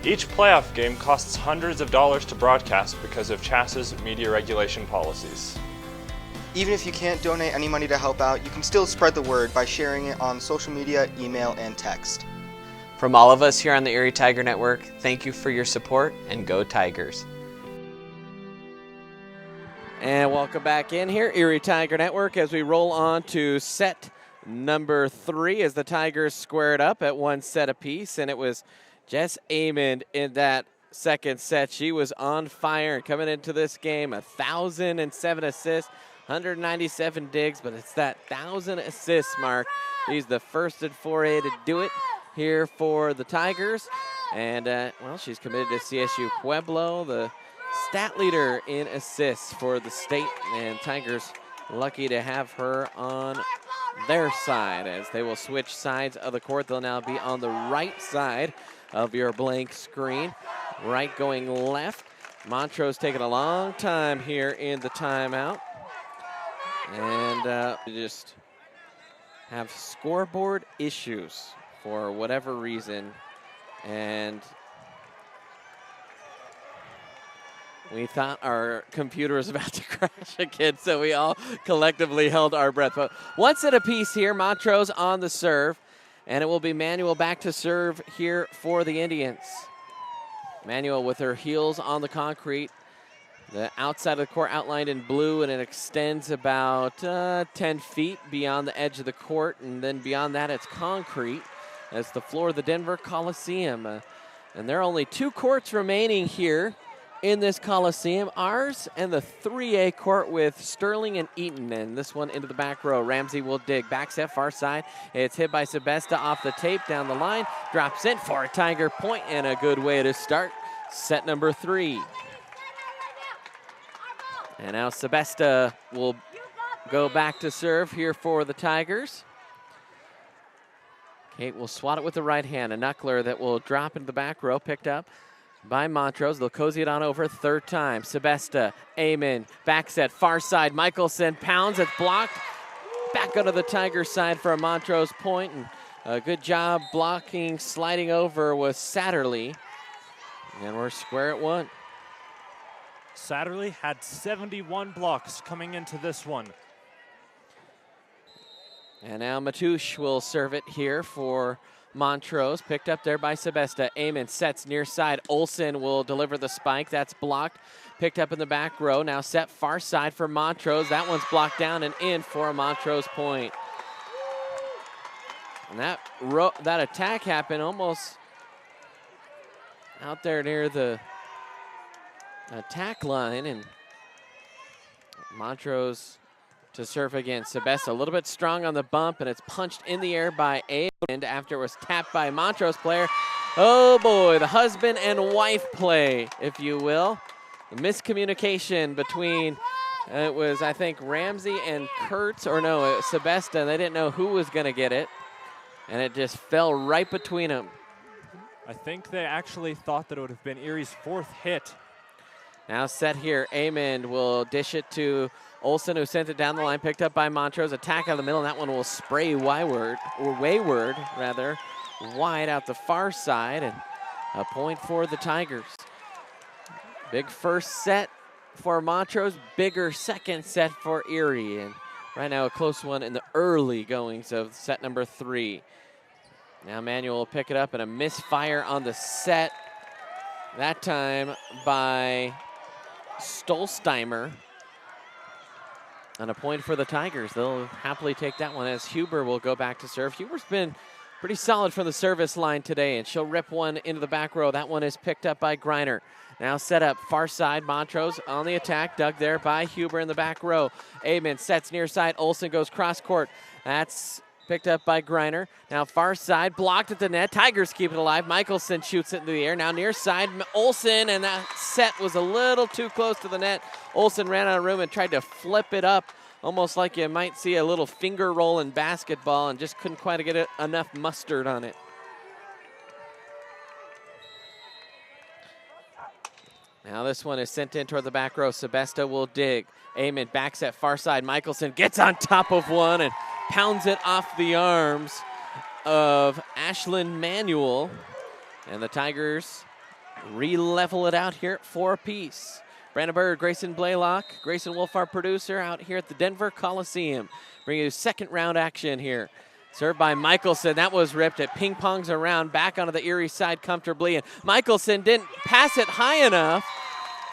Speaker 8: Each playoff game costs hundreds of dollars to broadcast because of CHAS's media regulation policies.
Speaker 9: Even if you can't donate any money to help out, you can still spread the word by sharing it on social media, email, and text.
Speaker 2: From all of us here on the Erie Tiger Network, thank you for your support, and go Tigers. And welcome back in here, Erie Tiger Network, as we roll on to set number 3 as the Tigers squared up at 1 set apiece. And it was Jess Amond in that second set. She was on fire and coming into this game, 1,007 assists, 197 digs, but it's that 1,000 assists mark. She's the first in 4A to do it here for the Tigers. And, well, she's committed to CSU Pueblo, the stat leader in assists for the state. And Tigers lucky to have her on their side as they will switch sides of the court. They'll now be on the right side of your blank screen. Right going left. Montrose taking a long time here in the timeout. And just have scoreboard issues for whatever reason. And we thought our computer was about to crash again, so we all collectively held our breath. But 1 set apiece here, Montrose on the serve. And it will be Manuel back to serve here for the Indians. Manuel with her heels on the concrete. The outside of the court outlined in blue, and it extends about 10 feet beyond the edge of the court. And then beyond that, it's concrete. That's the floor of the Denver Coliseum. And there are only 2 courts remaining here in this Coliseum. Ours and the 3A court with Sterling and Eaton. And this one into the back row. Ramsey will dig. Back set far side. It's hit by Sebesta off the tape down the line. Drops in for a Tiger point, and a good way to start set number 3. And now Sebesta will go back to serve here for the Tigers. Kate will swat it with the right hand. A knuckler that will drop into the back row, picked up by Montrose. They'll cozy it on over 3rd time. Sebesta, Amen, back set, far side. Michelson pounds, it's blocked. Back onto the Tigers side for a Montrose point. And a good job blocking, sliding over was Satterley. And we're square at 1.
Speaker 1: Satterley had 71 blocks coming into this one.
Speaker 2: And now Matouche will serve it here for Montrose. Picked up there by Sebesta. Amon sets near side. Olsen will deliver the spike. That's blocked. Picked up in the back row. Now set far side for Montrose. That one's blocked down and in for a Montrose point. And that attack happened almost out there near the attack line, and Montrose to serve again. Sebesta a little bit strong on the bump, and it's punched in the air by and after it was tapped by a Montrose player. Oh boy, the husband and wife play, if you will. The miscommunication between, it was I think Ramsey and Kurtz, or no, it was Sebesta. They didn't know who was gonna get it, and it just fell right between them.
Speaker 1: I think they actually thought that it would have been Erie's 4th hit.
Speaker 2: Now set here, Amond will dish it to Olsen, who sent it down the line, picked up by Montrose. Attack out of the middle, and that one will spray wayward, wide out the far side, and a point for the Tigers. Big first set for Montrose, bigger second set for Erie, and right now a close one in the early goings of set number 3. Now Manuel will pick it up, and a misfire on the set, that time by Stolsteimer. And a point for the Tigers. They'll happily take that one as Huber will go back to serve. Huber's been pretty solid from the service line today, and she'll rip one into the back row. That one is picked up by Greiner. Now set up far side. Montrose on the attack. Dug there by Huber in the back row. Amon sets near side. Olsen goes cross court. That's picked up by Greiner. Now far side, blocked at the net. Tigers keep it alive. Michelson shoots it into the air. Now near side, Olsen, and that set was a little too close to the net. Olsen ran out of room and tried to flip it up, almost like you might see a little finger roll in basketball, and just couldn't quite get enough mustard on it. Now this one is sent in toward the back row. Sebesta will dig. Amond backs at far side. Michelson gets on top of one and pounds it off the arms of Ashlyn Manuel. And the Tigers re-level it out here at 4 apiece. Brandon Bird, Grayson Blaylock, Grayson Wolf, our producer, out here at the Denver Coliseum. Bringing you second round action here. Served by Michelson. That was ripped. It ping-pongs around back onto the Erie side comfortably. And Michelson didn't pass it high enough.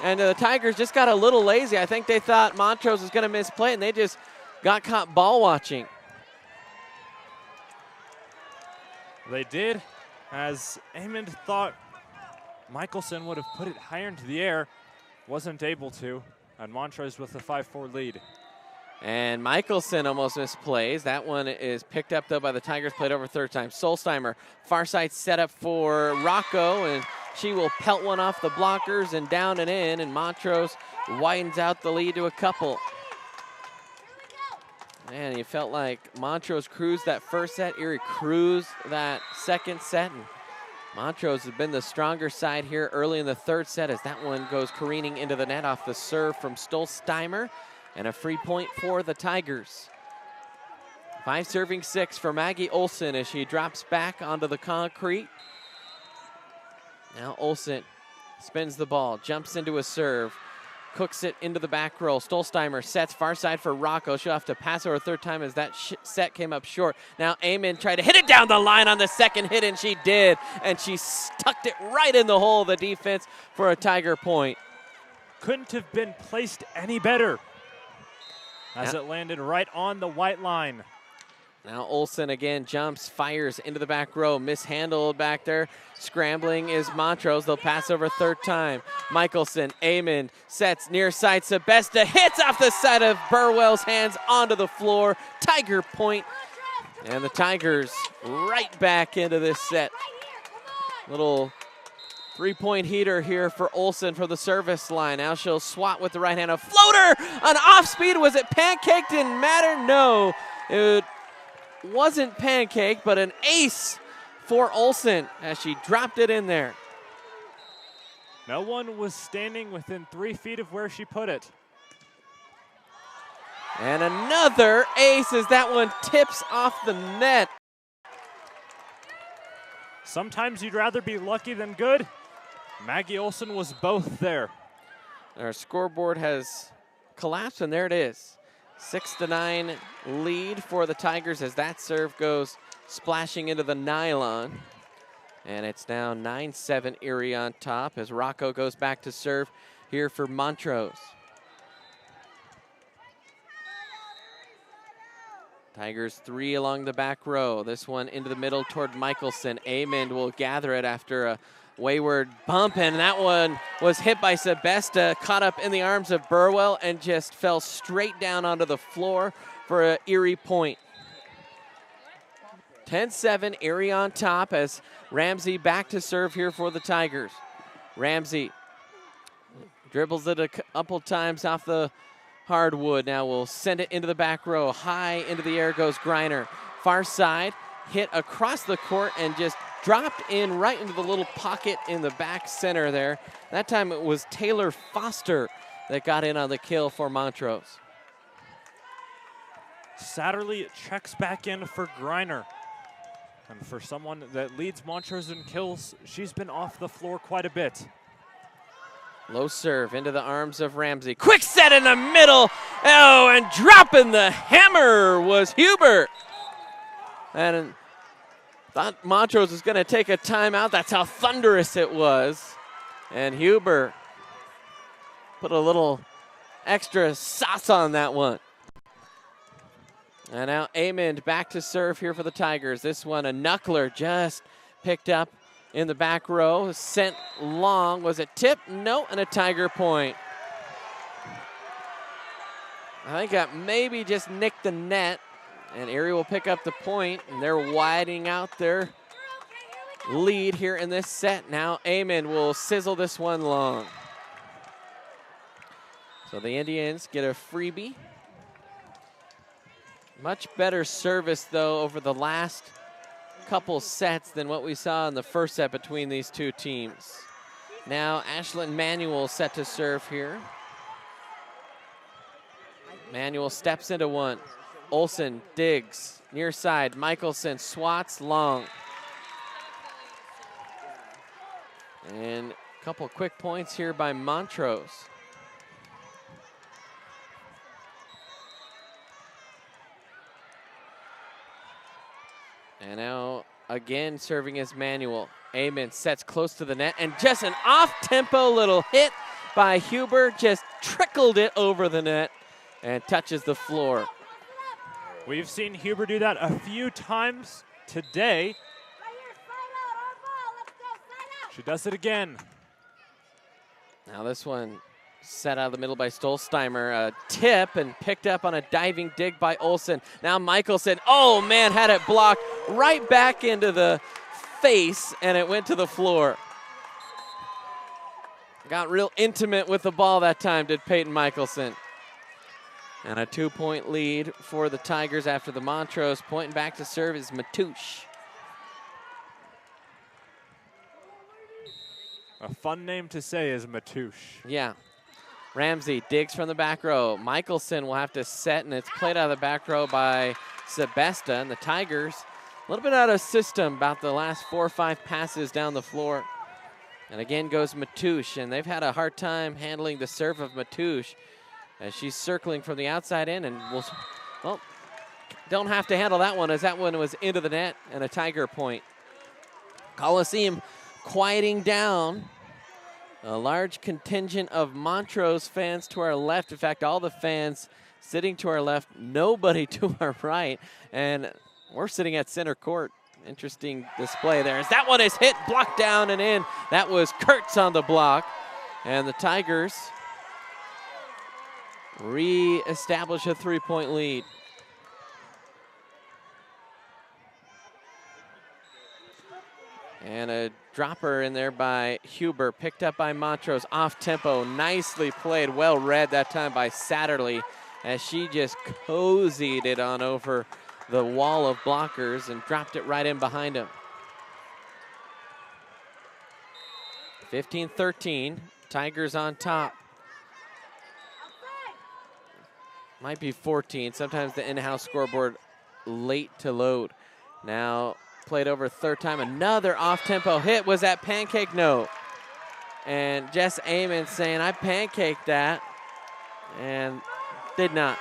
Speaker 2: And the Tigers just got a little lazy. I think they thought Montrose was going to misplay, and they just got caught ball watching.
Speaker 1: They did, as Amond thought Michelson would have put it higher into the air. Wasn't able to, and Montrose with a 5-4 lead.
Speaker 2: And Michelson almost misplays. That one is picked up, though, by the Tigers, played over third time. Solsteimer, far side set up for Rocco, and she will pelt one off the blockers and down and in, and Montrose widens out the lead to a couple. Man, you felt like Montrose cruised that first set, Erie cruised that second set, and Montrose has been the stronger side here early in the third set as that one goes careening into the net off the serve from Stolsteimer. And a free point for the Tigers. 5 serving 6 for Maggie Olson as she drops back onto the concrete. Now Olson spins the ball, jumps into a serve, cooks it into the back row. Stolsteimer sets far side for Rocco. She'll have to pass over a third time as that set came up short. Now Amon tried to hit it down the line on the second hit, and she did. And she tucked it right in the hole of the defense for a Tiger point.
Speaker 1: Couldn't have been placed any better, as it landed right on the white line.
Speaker 2: Now Olson again jumps, fires into the back row, mishandled back there. Scrambling is Montrose. They'll pass over third time. Michelson, Amond, sets near side. Sebesta hits off the side of Burwell's hands onto the floor. Tiger point. And the Tigers right back into this set. Little 3-point heater here for Olson for the service line. Now she'll swat with the right hand. A floater on off speed. Was it pancaked? Didn't matter. No, it wasn't pancaked, but an ace for Olson as she dropped it in there.
Speaker 1: No one was standing within 3 feet of where she put it.
Speaker 2: And another ace as that one tips off the net.
Speaker 1: Sometimes you'd rather be lucky than good. Maggie Olson was both there.
Speaker 2: Our scoreboard has collapsed, and there it is. 6-9 lead for the Tigers as that serve goes splashing into the nylon. And it's now 9-7 Erie on top as Rocco goes back to serve here for Montrose. Tigers 3 along the back row. This one into the middle toward Michelson. Amond will gather it after a wayward bump, and that one was hit by Sebesta, caught up in the arms of Burwell, and just fell straight down onto the floor for an Erie point. 10-7, Erie on top as Ramsey back to serve here for the Tigers. Ramsey dribbles it a couple times off the hardwood. Now we'll send it into the back row. High into the air goes Greiner. Far side, hit across the court and just dropped in right into the little pocket in the back center there. That time it was Taylor Foster that got in on the kill for Montrose.
Speaker 1: Satterley checks back in for Greiner. And for someone that leads Montrose in kills, she's been off the floor quite a bit.
Speaker 2: Low serve into the arms of Ramsey. Quick set in the middle. Oh, and dropping the hammer was Hubert. And thought Montrose was going to take a timeout. That's how thunderous it was. And Huber put a little extra sauce on that one. And now Amond back to serve here for the Tigers. This one, a knuckler just picked up in the back row. Sent long. Was it tip? No, and a Tiger point. I think that maybe just nicked the net. And Erie will pick up the point, and they're widening out their lead here in this set. Now Amond will sizzle this one long. So the Indians get a freebie. Much better service, though, over the last couple sets than what we saw in the first set between these two teams. Now Ashlyn Manuel set to serve here. Manuel steps into one. Olsen digs near side. Michelson swats long. And a couple quick points here by Montrose. And now again serving as Manuel. Amon sets close to the net, and just an off-tempo little hit by Huber, just trickled it over the net and touches the floor.
Speaker 1: We've seen Huber do that a few times today. She does it again.
Speaker 2: Now this one set out of the middle by Stolzheimer. A tip and picked up on a diving dig by Olsen. Now Michelson, oh man, had it blocked right back into the face, and it went to the floor. Got real intimate with the ball that time, did Peyton Michelson. And a 2-point lead for the Tigers after the Montrose. Pointing back to serve is Matouche.
Speaker 1: A fun name to say is Matouche.
Speaker 2: Yeah. Ramsey digs from the back row. Michelson will have to set, and it's played out of the back row by Sebesta. And the Tigers, a little bit out of system about the last 4 or 5 passes down the floor. And again goes Matouche, and they've had a hard time handling the serve of Matouche as she's circling from the outside in, and well, don't have to handle that one as that one was into the net and a Tiger point. Coliseum quieting down. A large contingent of Montrose fans to our left. In fact, all the fans sitting to our left, nobody to our right, and we're sitting at center court. Interesting display there. As that one is hit, blocked down and in. That was Kurtz on the block, and the Tigers re-establish a 3-point lead. And a dropper in there by Huber, picked up by Montrose, off tempo, nicely played, well read that time by Satterley as she just cozied it on over the wall of blockers and dropped it right in behind him. 15-13, Tigers on top. Might be 14, sometimes the in-house scoreboard late to load. Now played over a third time, another off-tempo hit. Was that pancake? No. And Jess Amon saying, I pancaked that, and did not.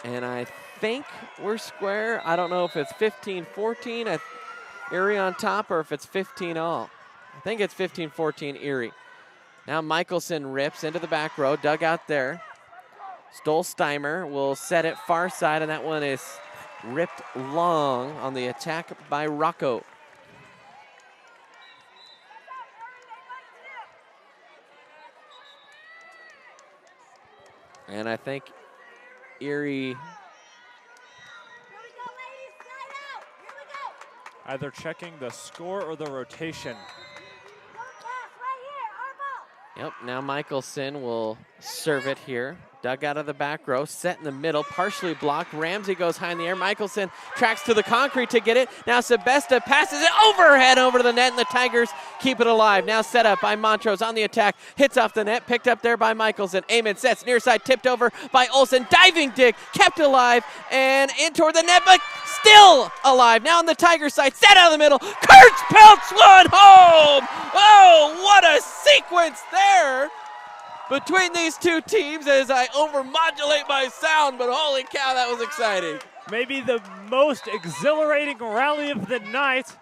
Speaker 2: And I think we're square. I don't know if it's 15-14, Erie on top, or if it's 15 all. I think it's 15-14 Erie. Now Michelson rips into the back row, dug out there. Stolzheimer will set it far side, and that one is ripped long on the attack by Rocco. And I think Erie
Speaker 1: either checking the score or the rotation.
Speaker 2: Yep, now Michelson will serve it here. Dug out of the back row, set in the middle, partially blocked. Ramsey goes high in the air. Michelson tracks to the concrete to get it. Now Sebesta passes it overhead over to the net, and the Tigers keep it alive. Now set up by Montrose on the attack. Hits off the net, picked up there by Michelson. Amon sets near side, tipped over by Olsen. Diving dig, kept alive, and in toward the net, but still alive. Now on the Tiger side, set out of the middle. Kurtz pelts one home! Oh, what a sequence there between these two teams as I overmodulate my sound, but holy cow, that was exciting.
Speaker 1: Maybe the most exhilarating rally of the night.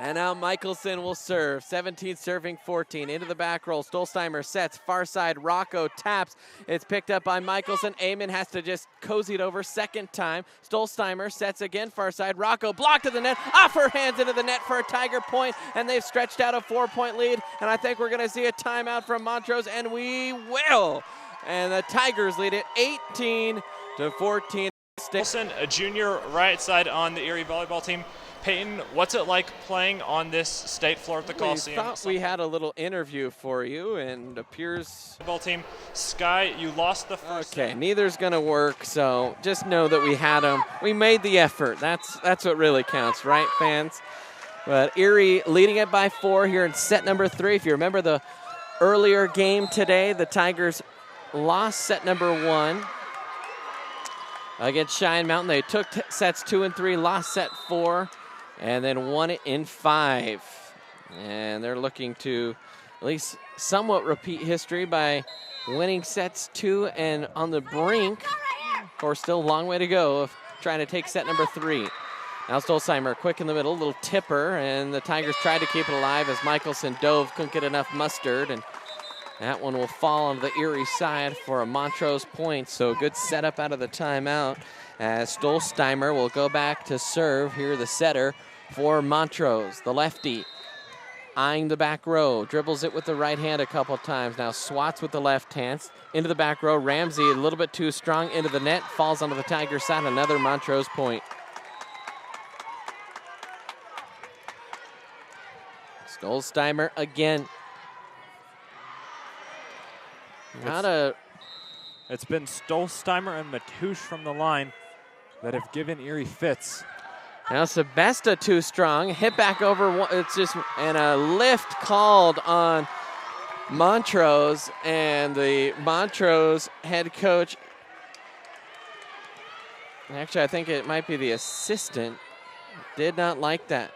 Speaker 2: And now Michelson will serve. 17 serving 14. Into the back roll. Stolzheimer sets. Far side. Rocco taps. It's picked up by Michelson. Amon has to just cozy it over second time. Stolzheimer sets again. Far side. Rocco blocked to the net. Off her hands into the net for a Tiger point. And they've stretched out a 4-point lead. And I think we're going to see a timeout from Montrose. And we will. And the Tigers lead it 18-14.
Speaker 8: Wilson, a junior right side on the Erie volleyball team. Peyton, what's it like playing on this state floor at the Coliseum?
Speaker 2: We thought we had a little interview for you, and appears...
Speaker 8: Volleyball team, Sky, you lost the first
Speaker 2: Okay, neither's going to work, so just know that we had them. We made the effort. That's what really counts, right, fans? But Erie leading it by 4 here in set number 3. If you remember the earlier game today, the Tigers lost set number 1 against Cheyenne Mountain. They took sets 2 and 3, lost set 4, and then won it in 5. And they're looking to at least somewhat repeat history by winning sets 2 and on the brink, of course, still a long way to go of trying to take set number 3. Now Stolzheimer quick in the middle, little tipper, and the Tigers tried to keep it alive as Michelson dove, couldn't get enough mustard, and that one will fall on the Erie side for a Montrose point. So good setup out of the timeout as Stolzheimer will go back to serve. Here the setter for Montrose, the lefty. Eyeing the back row, dribbles it with the right hand a couple times. Now swats with the left hand into the back row. Ramsey a little bit too strong into the net, falls onto the Tiger side. Another Montrose point. Stolzheimer again.
Speaker 1: It's been Stolzheimer and Matouche from the line that have given Erie fits.
Speaker 2: Now Sebesta too strong, hit back over, it's just, and a lift called on Montrose, and the Montrose head coach, actually I think it might be the assistant, did not like that.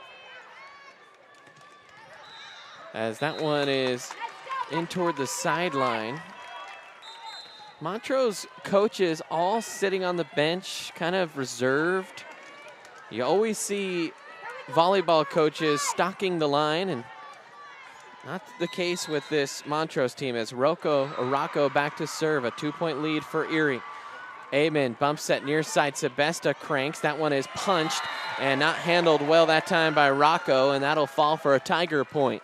Speaker 2: As that one is in toward the sideline. Montrose coaches all sitting on the bench, kind of reserved. You always see volleyball coaches stocking the line, and not the case with this Montrose team as Rocco back to serve, a 2-point lead for Erie. Amen bump set near side, Sebesta cranks. That one is punched and not handled well that time by Rocco, and that'll fall for a Tiger point.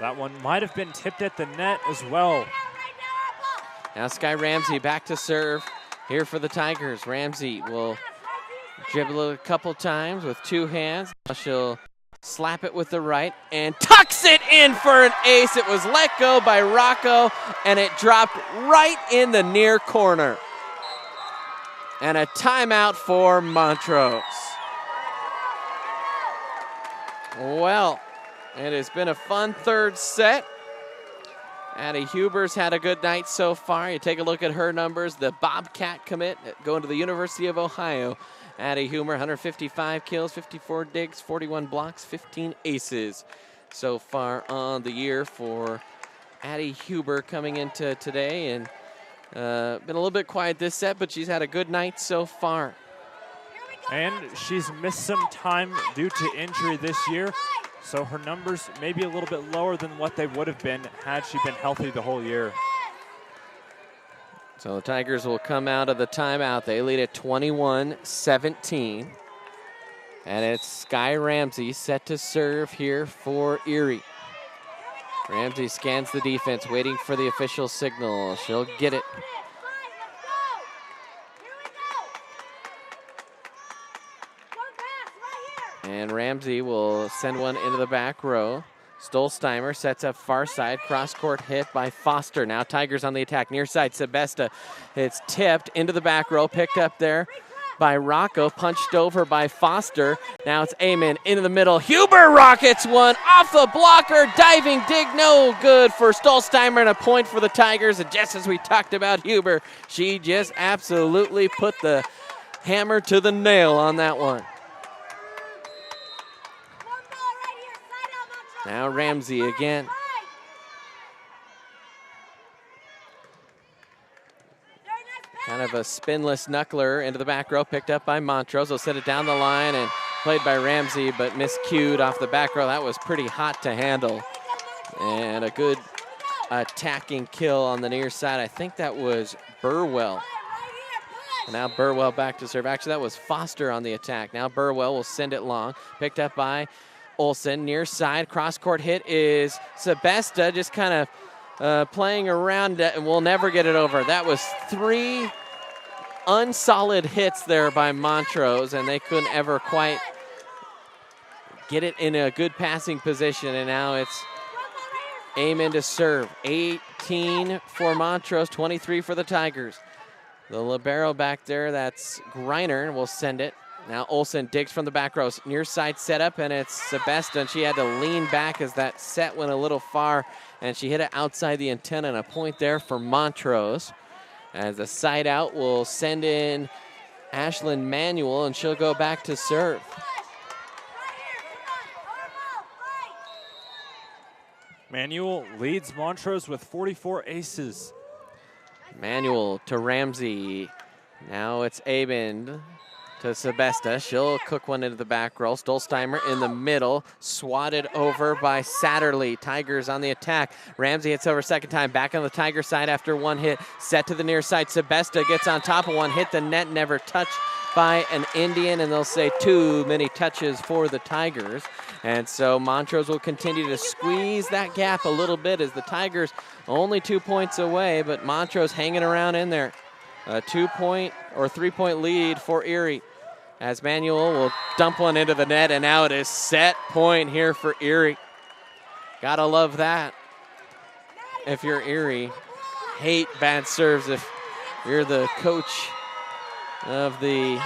Speaker 1: That one might have been tipped at the net as well.
Speaker 2: Now Sky Ramsey back to serve here for the Tigers. Ramsey will dribble it a couple times with 2 hands. She'll slap it with the right and tucks it in for an ace. It was let go by Rocco and it dropped right in the near corner. And a timeout for Montrose. Well, it has been a fun third set. Addie Huber's had a good night so far. You take a look at her numbers. The Bobcat commit going to the University of Ohio. Addie Huber, 155 kills, 54 digs, 41 blocks, 15 aces so far on the year for Addie Huber coming into today. And been a little bit quiet this set, but she's had a good night so far.
Speaker 1: And she's missed some time due to injury this year. So her numbers may be a little bit lower than what they would have been had she been healthy the whole year.
Speaker 2: So the Tigers will come out of the timeout. They lead at 21-17. And it's Sky Ramsey set to serve here for Erie. Ramsey scans the defense, waiting for the official signal. She'll get it. And Ramsey will send one into the back row. Stolzheimer sets up far side. Cross-court hit by Foster. Now Tigers on the attack. Near side, Sebesta. It's tipped into the back row. Picked up there by Rocco. Punched over by Foster. Now it's Amen into the middle. Huber rockets one off the blocker. Diving dig no good for Stolzheimer, and a point for the Tigers. And just as we talked about Huber, she just absolutely put the hammer to the nail on that one. Now Ramsey again. Kind of a spinless knuckler into the back row, picked up by Montrose. Will set it down the line and played by Ramsey, but miscued off the back row. That was pretty hot to handle. And a good attacking kill on the near side. I think that was Burwell. Now Burwell back to serve. Actually, that was Foster on the attack. Now Burwell will send it long. Picked up by Olsen, near side, cross-court hit is Sebesta, just kind of playing around and will never get it over. That was 3 unsolid hits there by Montrose, and they couldn't ever quite get it in a good passing position, and now it's Amen to serve. 18 for Montrose, 23 for the Tigers. The libero back there, that's Greiner, will send it. Now Olsen digs from the back row. Near side setup, and it's Sebesta. She had to lean back as that set went a little far, and she hit it outside the antenna, and a point there for Montrose. As the side out will send in Ashlyn Manuel, and she'll go back to serve.
Speaker 1: Manuel leads Montrose with 44 aces.
Speaker 2: Manuel to Ramsey. Now it's Abend to Sebesta. She'll cook one into the back row. Stolzheimer in the middle, swatted over by Satterley. Tigers on the attack. Ramsey hits over second time. Back on the Tiger side after one hit. Set to the near side. Sebesta gets on top of one. Hit the net, never touched by an Indian, and they'll say too many touches for the Tigers. And so Montrose will continue to squeeze that gap a little bit as the Tigers only 2 points away, but Montrose hanging around in there. A 2-point or 3-point lead for Erie, as Manuel will dump one into the net, and now it is set point here for Erie. Gotta love that. If you're Erie, hate bad serves if you're the coach of the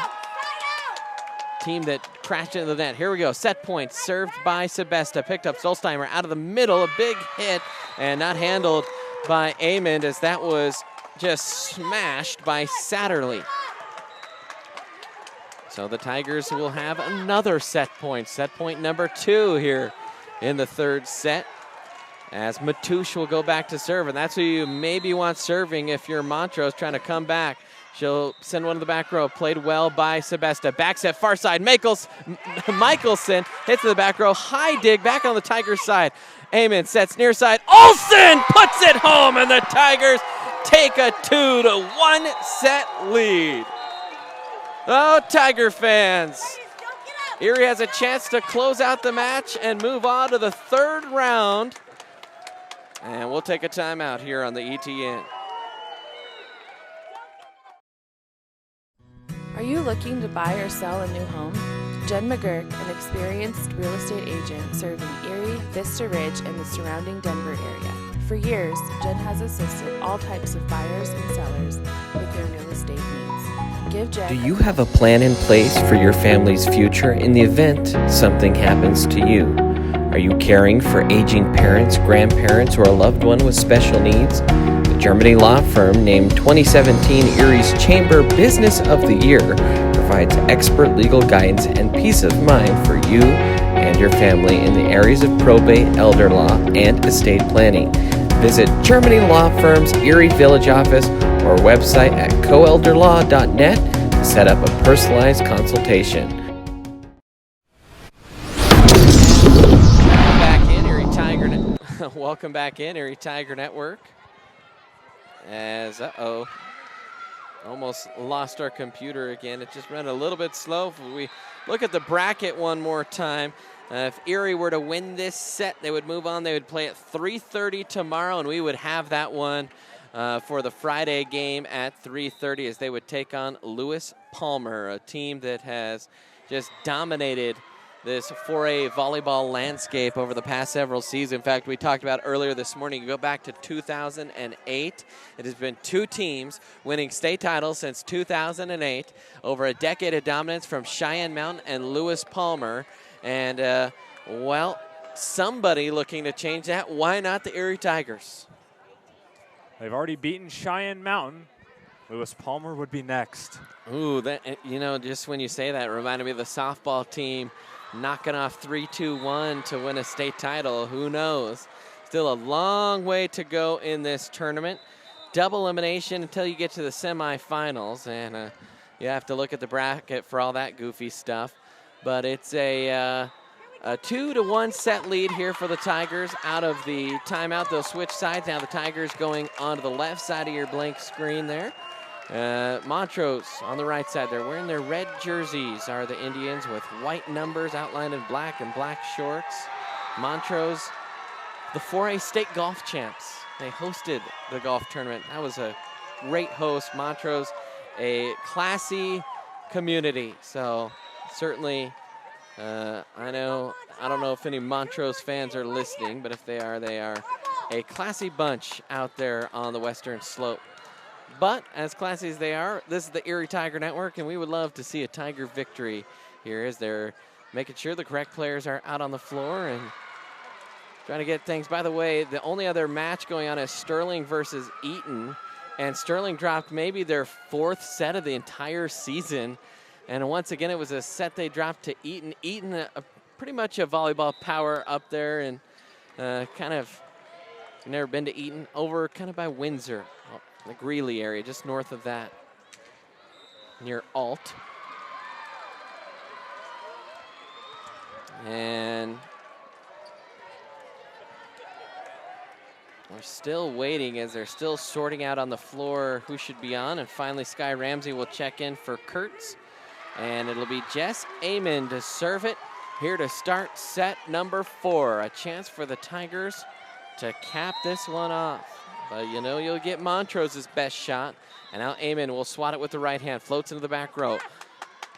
Speaker 2: team that crashed into the net. Here we go, set point, served by Sebesta, picked up Stolzheimer out of the middle, a big hit, and not handled by Amond as that was just smashed by Satterley. So the Tigers will have another set point number 2 here in the third set, as Matouche will go back to serve, and that's who you maybe want serving if you're Montrose trying to come back. She'll send one to the back row, played well by Sebesta. Back set, far side, Michelson hits to the back row, high dig back on the Tigers side. Amon sets near side, Olsen puts it home, and the Tigers take a 2-1 set lead. Oh, Tiger fans. Erie has a chance to close out the match and move on to the third round. And we'll take a timeout here on the ETN.
Speaker 11: Are you looking to buy or sell a new home? Jen McGurk, an experienced real estate agent serving Erie, Vista Ridge, and the surrounding Denver area. For years, Jen has assisted all types of buyers and sellers with their real estate needs. Give Jen.
Speaker 12: Do you have a plan in place for your family's future in the event something happens to you? Are you caring for aging parents, grandparents, or a loved one with special needs? The Germany law firm named 2017 Erie's Chamber Business of the Year provides expert legal guidance and peace of mind for you and your family in the areas of probate, elder law, and estate planning. Visit Germany Law Firm's Erie Village office or website at coelderlaw.net to set up a personalized consultation.
Speaker 2: Welcome back in, Erie Tiger Network. As, almost lost our computer again. It just ran a little bit slow. If we look at the bracket one more time, if Erie were to win this set, they would move on. They would play at 3:30 tomorrow, and we would have that one for the Friday game at 3:30 as they would take on Lewis Palmer, a team that has just dominated this 4A volleyball landscape over the past several seasons. In fact, we talked about earlier this morning, you go back to 2008. It has been 2 teams winning state titles since 2008, over a decade of dominance from Cheyenne Mountain and Lewis Palmer. And, well, somebody looking to change that. Why not the Erie Tigers?
Speaker 1: They've already beaten Cheyenne Mountain. Lewis Palmer would be next.
Speaker 2: Ooh, that, just when you say that, it reminded me of the softball team knocking off 3-2-1 to win a state title. Who knows? Still a long way to go in this tournament. Double elimination until you get to the semifinals, and you have to look at the bracket for all that goofy stuff. But it's a 2-1 set lead here for the Tigers. Out of the timeout, they'll switch sides. Now the Tigers going onto the left side of your blank screen there. Montrose on the right side. They're wearing their red jerseys, are the Indians, with white numbers outlined in black and black shorts. Montrose, the 4A state golf champs. They hosted the golf tournament. That was a great host. Montrose, a classy community. So certainly, I don't know if any Montrose fans are listening, but if they are a classy bunch out there on the western slope. But as classy as they are, this is the Erie Tiger Network, and we would love to see a Tiger victory here as they're making sure the correct players are out on the floor and trying to get things. By the way, the only other match going on is Sterling versus Eaton, and Sterling dropped maybe their 4th set of the entire season. And once again, it was a set they dropped to Eaton. Eaton, pretty much a volleyball power up there, and kind of, you've never been to Eaton, over kind of by Windsor, the Greeley area, just north of that, near Alt. And we're still waiting as they're still sorting out on the floor who should be on. And finally, Sky Ramsey will check in for Kurtz. And it'll be Jess Amon to serve it here to start set number 4. A chance for the Tigers to cap this one off. But you know you'll get Montrose's best shot. And now Amon will swat it with the right hand. Floats into the back row.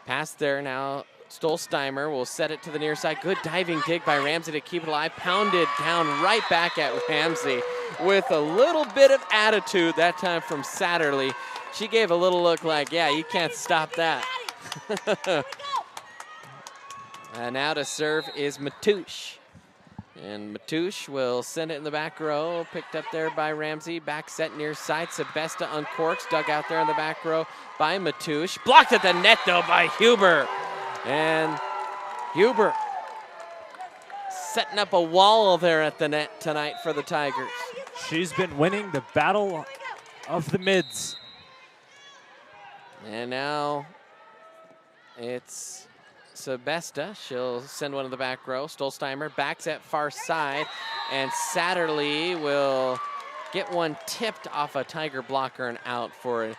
Speaker 2: Pass there now. Stolsteimer will set it to the near side. Good diving dig by Ramsey to keep it alive. Pounded down right back at Ramsey with a little bit of attitude that time from Satterley. She gave a little look like, yeah, you can't stop that. And now to serve is Matouche. And Matouche will send it in the back row. Picked up there by Ramsey. Back set near side. Sebesta uncorks. Dug out there in the back row by Matouche. Blocked at the net, though, by Huber. And Huber setting up a wall there at the net tonight for the Tigers.
Speaker 1: She's been winning the battle of the mids.
Speaker 2: And now it's Sebesta. She'll send one to the back row. Stolsteimer backs at far side. And Satterley will get one tipped off a Tiger blocker and out for a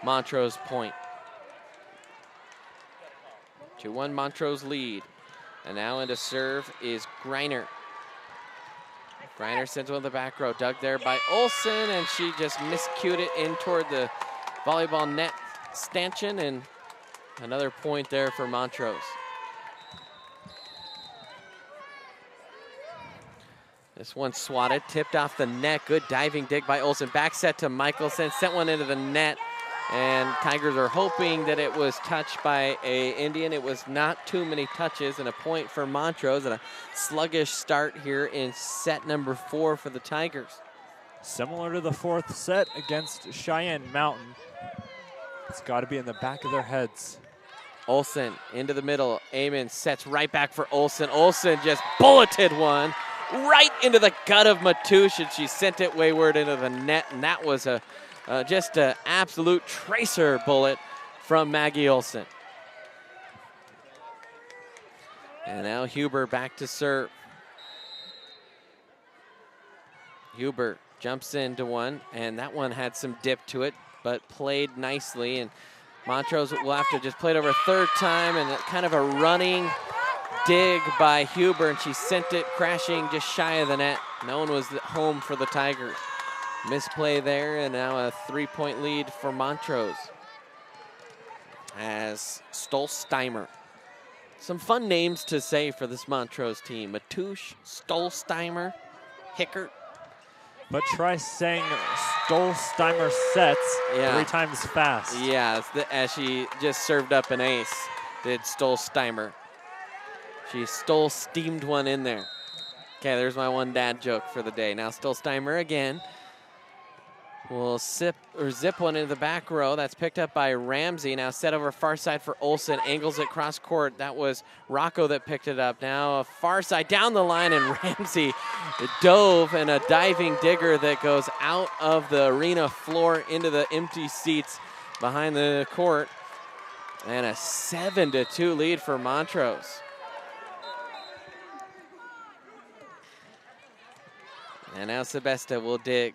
Speaker 2: Montrose point. 2-1 Montrose lead. And now into serve is Greiner. Greiner sends one to the back row. Dug there by Olsen, and she just miscued it in toward the volleyball net stanchion, and another point there for Montrose. This one swatted, tipped off the net. Good diving dig by Olsen. Back set to Michelson, sent one into the net. And Tigers are hoping that it was touched by a Indian. It was not too many touches, and a point for Montrose, and a sluggish start here in set number 4 for the Tigers.
Speaker 1: Similar to the 4th set against Cheyenne Mountain. It's got to be in the back of their heads.
Speaker 2: Olsen into the middle. Amon sets right back for Olsen. Olsen just bulleted one right into the gut of Matouche, and she sent it wayward into the net, and that was just an absolute tracer bullet from Maggie Olsen. And now Huber back to serve. Huber jumps into one, and that one had some dip to it, but played nicely. And Montrose will have to just play it over a 3rd time, and kind of a running dig by Huber, and she sent it crashing just shy of the net. No one was home for the Tigers. Misplay there, and now a 3-point lead for Montrose. As Stolsteimer. Some fun names to say for this Montrose team. Matouche, Stolsteimer, Hickert.
Speaker 1: But try saying Stolsteimer sets 3 times fast.
Speaker 2: Yeah, as she just served up an ace, did Stolsteimer. She steamed one in there. Okay, there's my one dad joke for the day. Now Stolsteimer again. Will zip one into the back row. That's picked up by Ramsey. Now set over far side for Olsen. Angles it cross court. That was Rocco that picked it up. Now a far side down the line, and Ramsey dove, and a diving digger that goes out of the arena floor into the empty seats behind the court. And a 7-2 lead for Montrose. And now Sebesta will dig.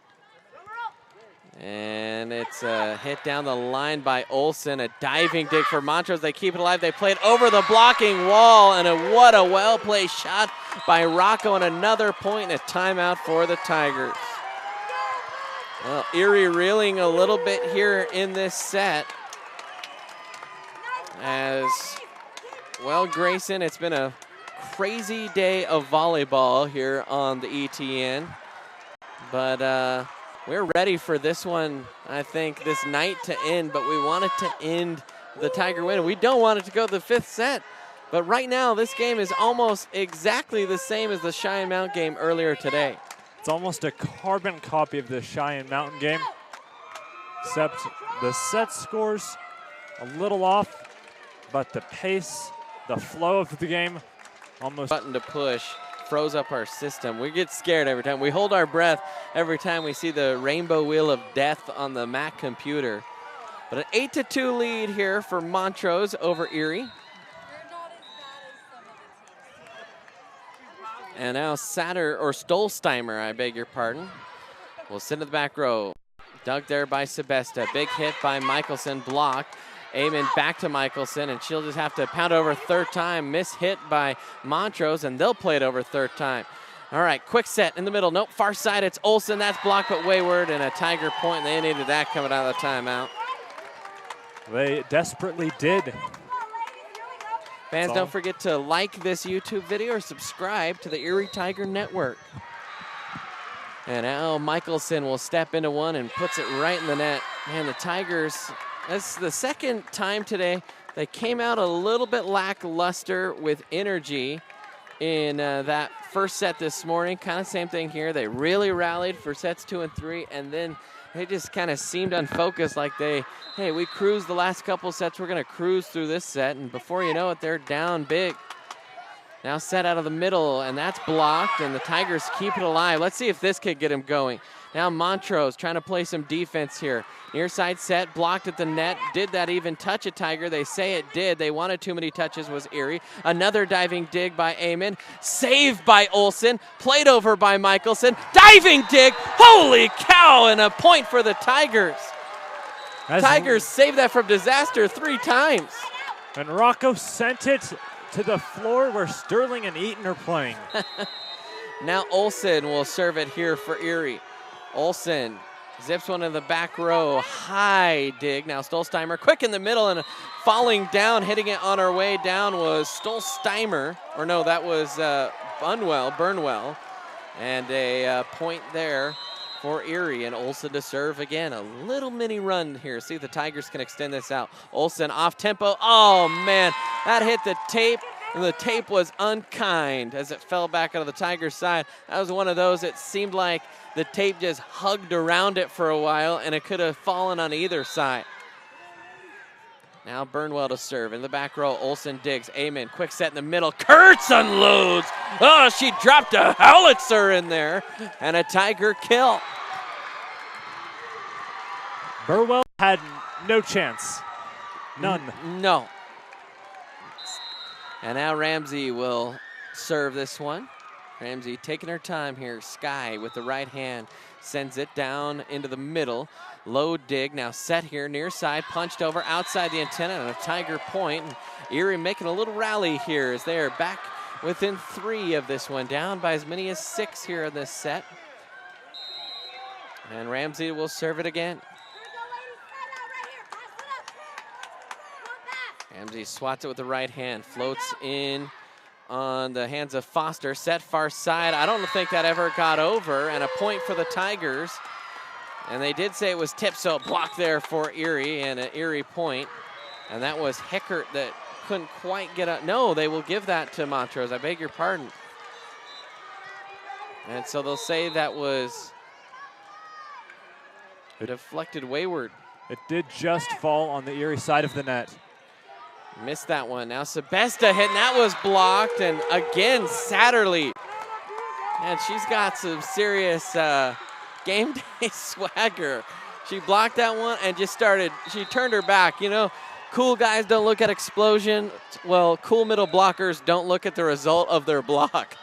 Speaker 2: And it's a hit down the line by Olsen, a diving dig for Montrose. They keep it alive. They play it over the blocking wall, and what a well-played shot by Rocco, and another point and a timeout for the Tigers. Well, Erie reeling a little bit here in this set. As, well, Grayson, it's been a crazy day of volleyball here on the ETN. But we're ready for this one, I think, this night to end, but we want it to end the Tiger win. We don't want it to go to the 5th set. But right now, this game is almost exactly the same as the Cheyenne Mountain game earlier today.
Speaker 1: It's almost a carbon copy of the Cheyenne Mountain game, except the set scores a little off, but the pace, the flow of the game, almost.
Speaker 2: Button to push froze up our system. We get scared every time. We hold our breath every time we see the rainbow wheel of death on the Mac computer. But an 8-2 lead here for Montrose over Erie. And now Stolsteimer, I beg your pardon, will sit in the back row. Dug there by Sebesta. Big hit by Michelson, blocked. Amen back to Michelson, and she'll just have to pound over 3rd time. Miss hit by Montrose, and they'll play it over 3rd time. All right, quick set in the middle. Nope, far side, it's Olsen. That's blocked but wayward, and a Tiger point. They needed that coming out of the timeout.
Speaker 1: They desperately did.
Speaker 2: Fans, don't forget to like this YouTube video or subscribe to the Erie Tiger Network. And now Michelson will step into one and puts it right in the net. Man, the Tigers, that's the 2nd time today. They came out a little bit lackluster with energy in that 1st set this morning. Kind of same thing here. They really rallied for sets 2 and 3, and then they just kind of seemed unfocused, like hey, we cruised the last couple sets. We're going to cruise through this set, and before you know it, they're down big. Now set out of the middle, and that's blocked, and the Tigers keep it alive. Let's see if this could get him going. Now Montrose trying to play some defense here. Near side set, blocked at the net. Did that even touch a Tiger? They say it did. They wanted too many touches, was Erie. Another diving dig by Amon. Saved by Olsen. Played over by Michelson. Diving dig! Holy cow! And a point for the Tigers. Tigers saved that from disaster 3 times.
Speaker 1: And Rocco sent it to the floor where Sterling and Eaton are playing.
Speaker 2: Now Olsen will serve it here for Erie. Olsen zips one in the back row. High dig. Now Stolsteimer quick in the middle and falling down, hitting it on our way down was Stolsteimer. Or no, that was Burnwell. And a point there for Erie, and Olsen to serve again. A little mini run here. See if the Tigers can extend this out. Olsen off tempo. Oh man, that hit the tape, and the tape was unkind as it fell back out of the Tigers' side. That was one of those, it seemed like the tape just hugged around it for a while, and it could have fallen on either side. Now Burnwell to serve in the back row. Olsen digs. Amen. Quick set in the middle. Kurtz unloads. Oh, she dropped a howitzer in there, and a Tiger kill.
Speaker 1: Burwell had no chance. None.
Speaker 2: No. And now Ramsey will serve this one. Ramsey taking her time here. Sky with the right hand sends it down into the middle. Low dig, now set here, near side, punched over outside the antenna, and a Tiger point. And Erie making a little rally here as they are back within 3 of this one, down by as many as 6 here in this set. And Ramsey will serve it again. Ramsey swats it with the right hand, floats in on the hands of Foster, set far side. I don't think that ever got over, and a point for the Tigers. And they did say it was tipped, so blocked there for Erie, and an Erie point. And that was Heckert that couldn't quite get up. No, they will give that to Montrose. I beg your pardon. And so they'll say that was deflected wayward.
Speaker 1: It did just fall on the Erie side of the net.
Speaker 2: Missed that one. Now Sebesta hit, and that was blocked. And again, Satterley. And she's got some serious game day swagger. She blocked that one and just she turned her back. You know, cool guys don't look at explosion. Well, cool middle blockers don't look at the result of their block.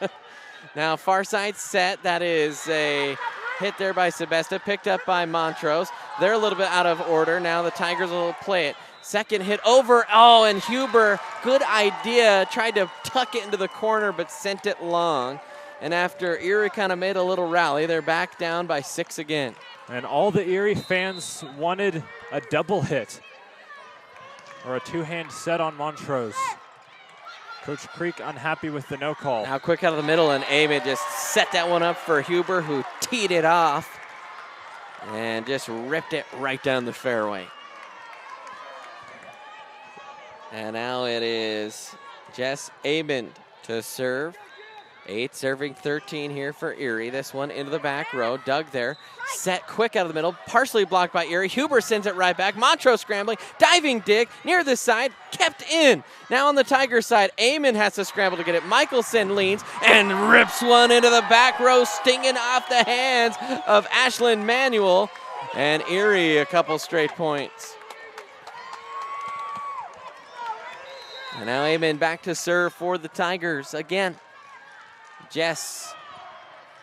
Speaker 2: Now far side set, that is a hit there by Sebesta, picked up by Montrose. They're a little bit out of order. Now the Tigers will play it. Second hit over, oh, and Huber, good idea, tried to tuck it into the corner but sent it long. And after Erie kind of made a little rally, they're back down by 6 again.
Speaker 1: And all the Erie fans wanted a double hit or a 2-hand set on Montrose. Coach Creek unhappy with the no call.
Speaker 2: Now quick out of the middle, and Amon just set that one up for Huber, who teed it off. and just ripped it right down the fairway. And now it is Jess Amond to serve. 8 serving 13 here for Erie. This one into the back row. Dug there. Set quick out of the middle. Partially blocked by Erie. Huber sends it right back. Montrose scrambling. Diving dig near the side. Kept in. Now on the Tiger side, Amon has to scramble to get it. Michelson leans and rips one into the back row, stinging off the hands of Ashlyn Manuel. And Erie a couple straight points. And now Amon back to serve for the Tigers again. Jess,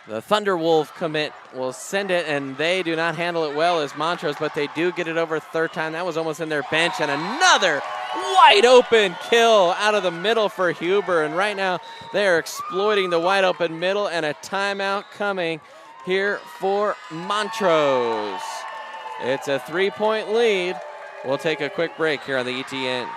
Speaker 2: the Thunderwolf commit, will send it, and they do not handle it well as Montrose, but they do get it over third time. That was almost in their bench, and another wide open kill out of the middle for Huber. And right now they're exploiting the wide open middle, and a timeout coming here for Montrose. It's a 3-point lead. We'll take a quick break here on the ETN.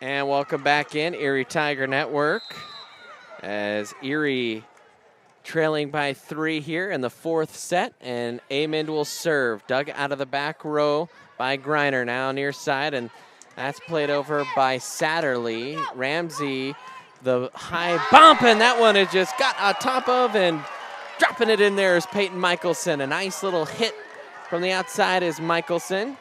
Speaker 2: And welcome back in, Erie Tiger Network, as Erie trailing by 3 here in the 4th set, and Amond will serve. Dug out of the back row by Griner, now near side, and that's played over by Satterley. Ramsey, the high bump, and that one has just got on top of, and dropping it in there is Peyton Michelson. A nice little hit from the outside is Michelson.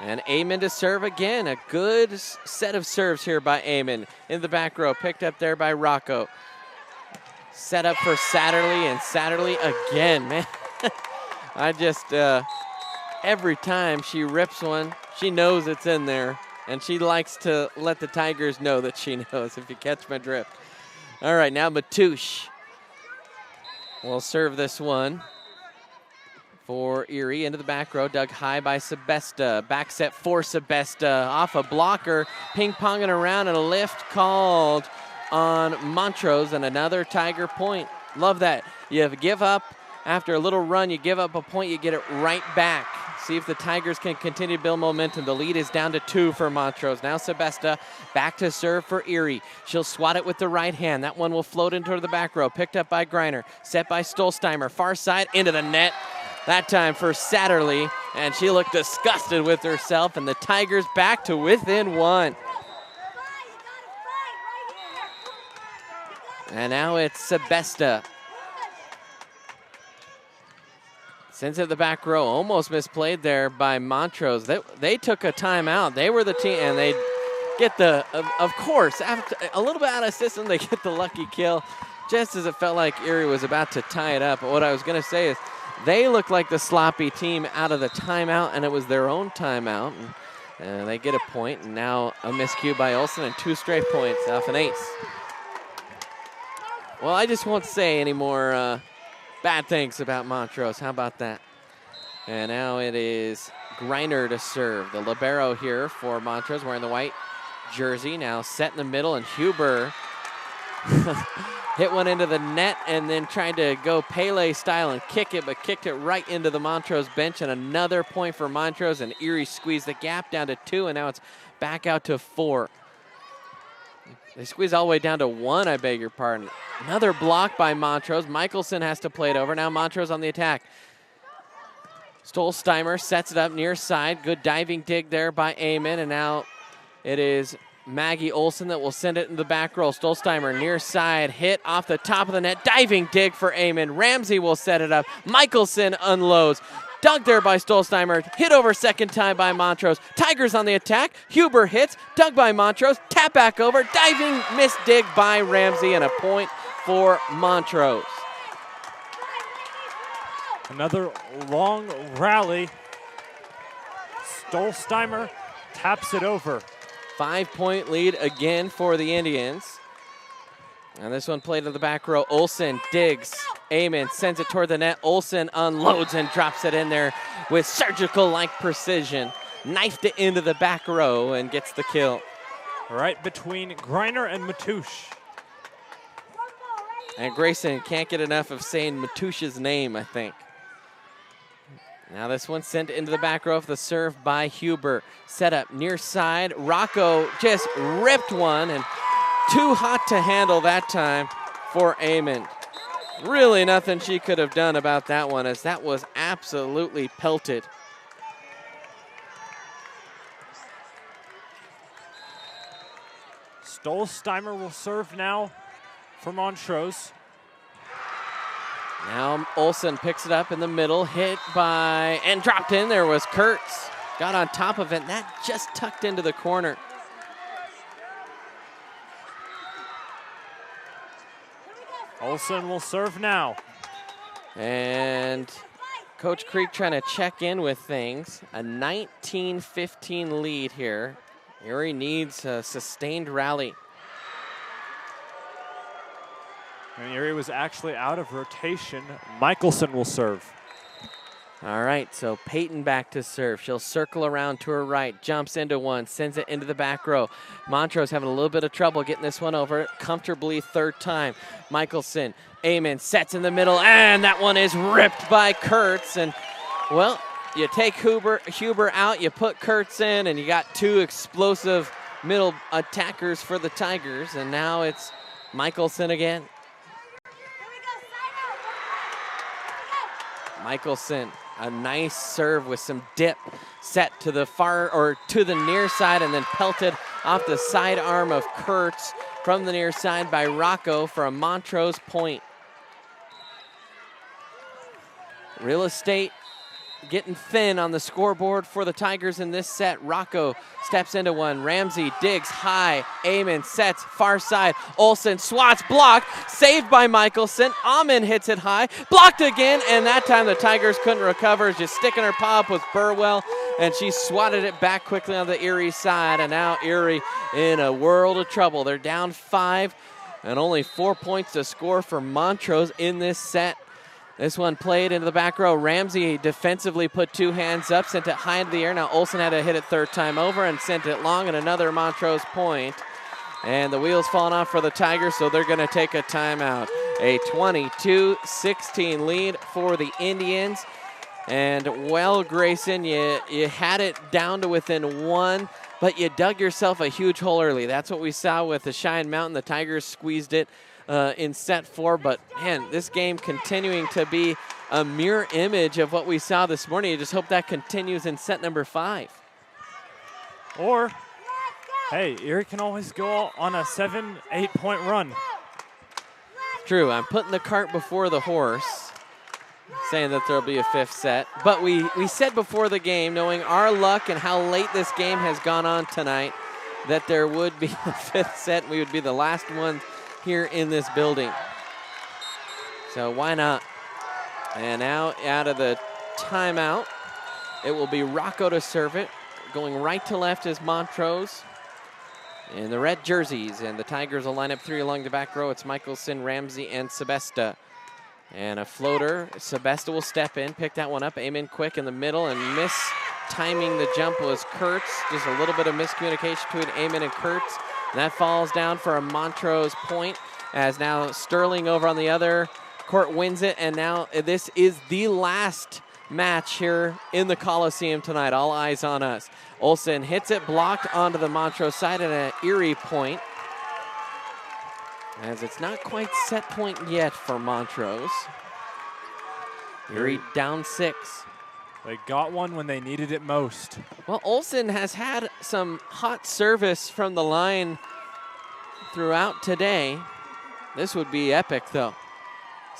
Speaker 2: And Amon to serve again. A good set of serves here by Amon. In the back row, picked up there by Rocco. Set up for Satterley, and Satterley again, man. I just, every time she rips one, she knows it's in there. And she likes to let the Tigers know that she knows, if you catch my drift. All right, now Matouche will serve this one for Erie. Into the back row, dug high by Sebesta. Back set for Sebesta, off a blocker, ping-ponging around, and a lift called on Montrose, and another Tiger point. Love that. You give up, after a little run, you give up a point, you get it right back. See if the Tigers can continue to build momentum. The lead is down to 2 for Montrose. Now Sebesta back to serve for Erie. She'll swat it with the right hand. That one will float into the back row. Picked up by Griner. Set by Stolsteimer. Far side into the net. That time for Satterley, and she looked disgusted with herself, and the Tigers back to within 1. And now it's Sebesta. Sends it the back row, almost misplayed there by Montrose. They took a timeout. They were the team, and they get the, of course, after a little bit out of system, they get the lucky kill, just as it felt like Erie was about to tie it up. But what I was going to say is, they look like the sloppy team out of the timeout, and it was their own timeout. And they get a point, and now a miscue by Olsen, and 2 straight points off an ace. Well, I just won't say any more bad things about Montrose. How about that? And now it is Griner to serve. The libero here for Montrose, wearing the white jersey. Now set in the middle, and Huber hit one into the net and then tried to go Pele style and kick it, but kicked it right into the Montrose bench, and another point for Montrose, and Erie squeezed the gap down to 2, and now it's back out to 4. They squeeze all the way down to 1, I beg your pardon. Another block by Montrose. Michelson has to play it over. Now Montrose on the attack. Stolsteimer sets it up near side. Good diving dig there by Amon, and now it is Maggie Olsen that will send it in the back row. Stolsteimer near side, hit off the top of the net. Diving dig for Amon. Ramsey will set it up. Michelson unloads. Dug there by Stolsteimer. Hit over second time by Montrose. Tigers on the attack. Huber hits. Dug by Montrose. Tap back over. Diving miss dig by Ramsey, and a point for Montrose.
Speaker 1: Another long rally. Stolsteimer taps it over
Speaker 2: 5-point lead again for the Indians. And this one played to the back row. Olsen digs. Amon sends it toward the net. Olsen unloads and drops it in there with surgical-like precision. Knifed it into the back row and gets the kill.
Speaker 1: Right between Griner and Matouche.
Speaker 2: And Grayson can't get enough of saying Matouche's name, I think. Now this one sent into the back row of the serve by Huber. Set up near side. Rocco just ripped one and too hot to handle that time for Amon. Really nothing she could have done about that one, as that was absolutely pelted.
Speaker 1: Stolsteimer will serve now for Montrose.
Speaker 2: Now Olsen picks it up in the middle, hit by, and dropped in. There was Kurtz. Got on top of it, and that just tucked into the corner.
Speaker 1: Olsen will serve now.
Speaker 2: And Coach Creek trying to check in with things. A 19-15 lead here. Erie needs a sustained rally.
Speaker 1: And Erie was actually out of rotation. Michelson will serve.
Speaker 2: All right, so Peyton back to serve. She'll circle around to her right, jumps into one, sends it into the back row. Montrose having a little bit of trouble getting this one over comfortably third time. Michelson, Amon sets in the middle, and that one is ripped by Kurtz. And, well, you take Huber out, you put Kurtz in, and you got two explosive middle attackers for the Tigers, and now it's Michelson again. Michelson, a nice serve with some dip, set to the far or to the near side and then pelted off the sidearm of Kurtz from the near side by Rocco for a Montrose point. Real estate getting thin on the scoreboard for the Tigers in this set. Rocco steps into one. Ramsey digs high. Amon sets far side. Olsen swats, blocked, saved by Michelson. Amon hits it high, blocked again, and that time the Tigers couldn't recover. Just sticking her paw up with Burwell, and she swatted it back quickly on the Erie side, and now Erie in a world of trouble. They're down 5 and only 4 points to score for Montrose in this set. This one played into the back row. Ramsey defensively put two hands up, sent it high into the air. Now Olsen had to hit it third time over and sent it long, and another Montrose point. And the wheels falling off for the Tigers, so they're going to take a timeout. A 22-16 lead for the Indians. And, well, Grayson, you had it down to within one, but you dug yourself a huge hole early. That's what we saw with the Cheyenne Mountain. The Tigers squeezed it in set 4, but man, this game continuing to be a mirror image of what we saw this morning. You just hope that continues in set number 5.
Speaker 1: Or, hey, Erie can always go on a 7-8 point run.
Speaker 2: True, I'm putting the cart before the horse, saying that there'll be a 5th set. But we said before the game, knowing our luck and how late this game has gone on tonight, that there would be a 5th set. We would be the last one here in this building. So why not? And now out of the timeout, it will be Rocco to serve it. Going right to left is Montrose in the red jerseys, and the Tigers will line up 3 along the back row. It's Michelson, Ramsey, and Sebesta. And a floater. Sebesta will step in, pick that one up, aim in quick in the middle, and timing the jump was Kurtz. Just a little bit of miscommunication between Amon and Kurtz. And that falls down for a Montrose point, as now Sterling over on the other court wins it, and now this is the last match here in the Coliseum tonight. All eyes on us. Olsen hits it, blocked onto the Montrose side, and an Erie point, as it's not quite set point yet for Montrose. Erie down 6.
Speaker 1: They got one when they needed it most.
Speaker 2: Well, Olsen has had some hot service from the line throughout today. This would be epic, though.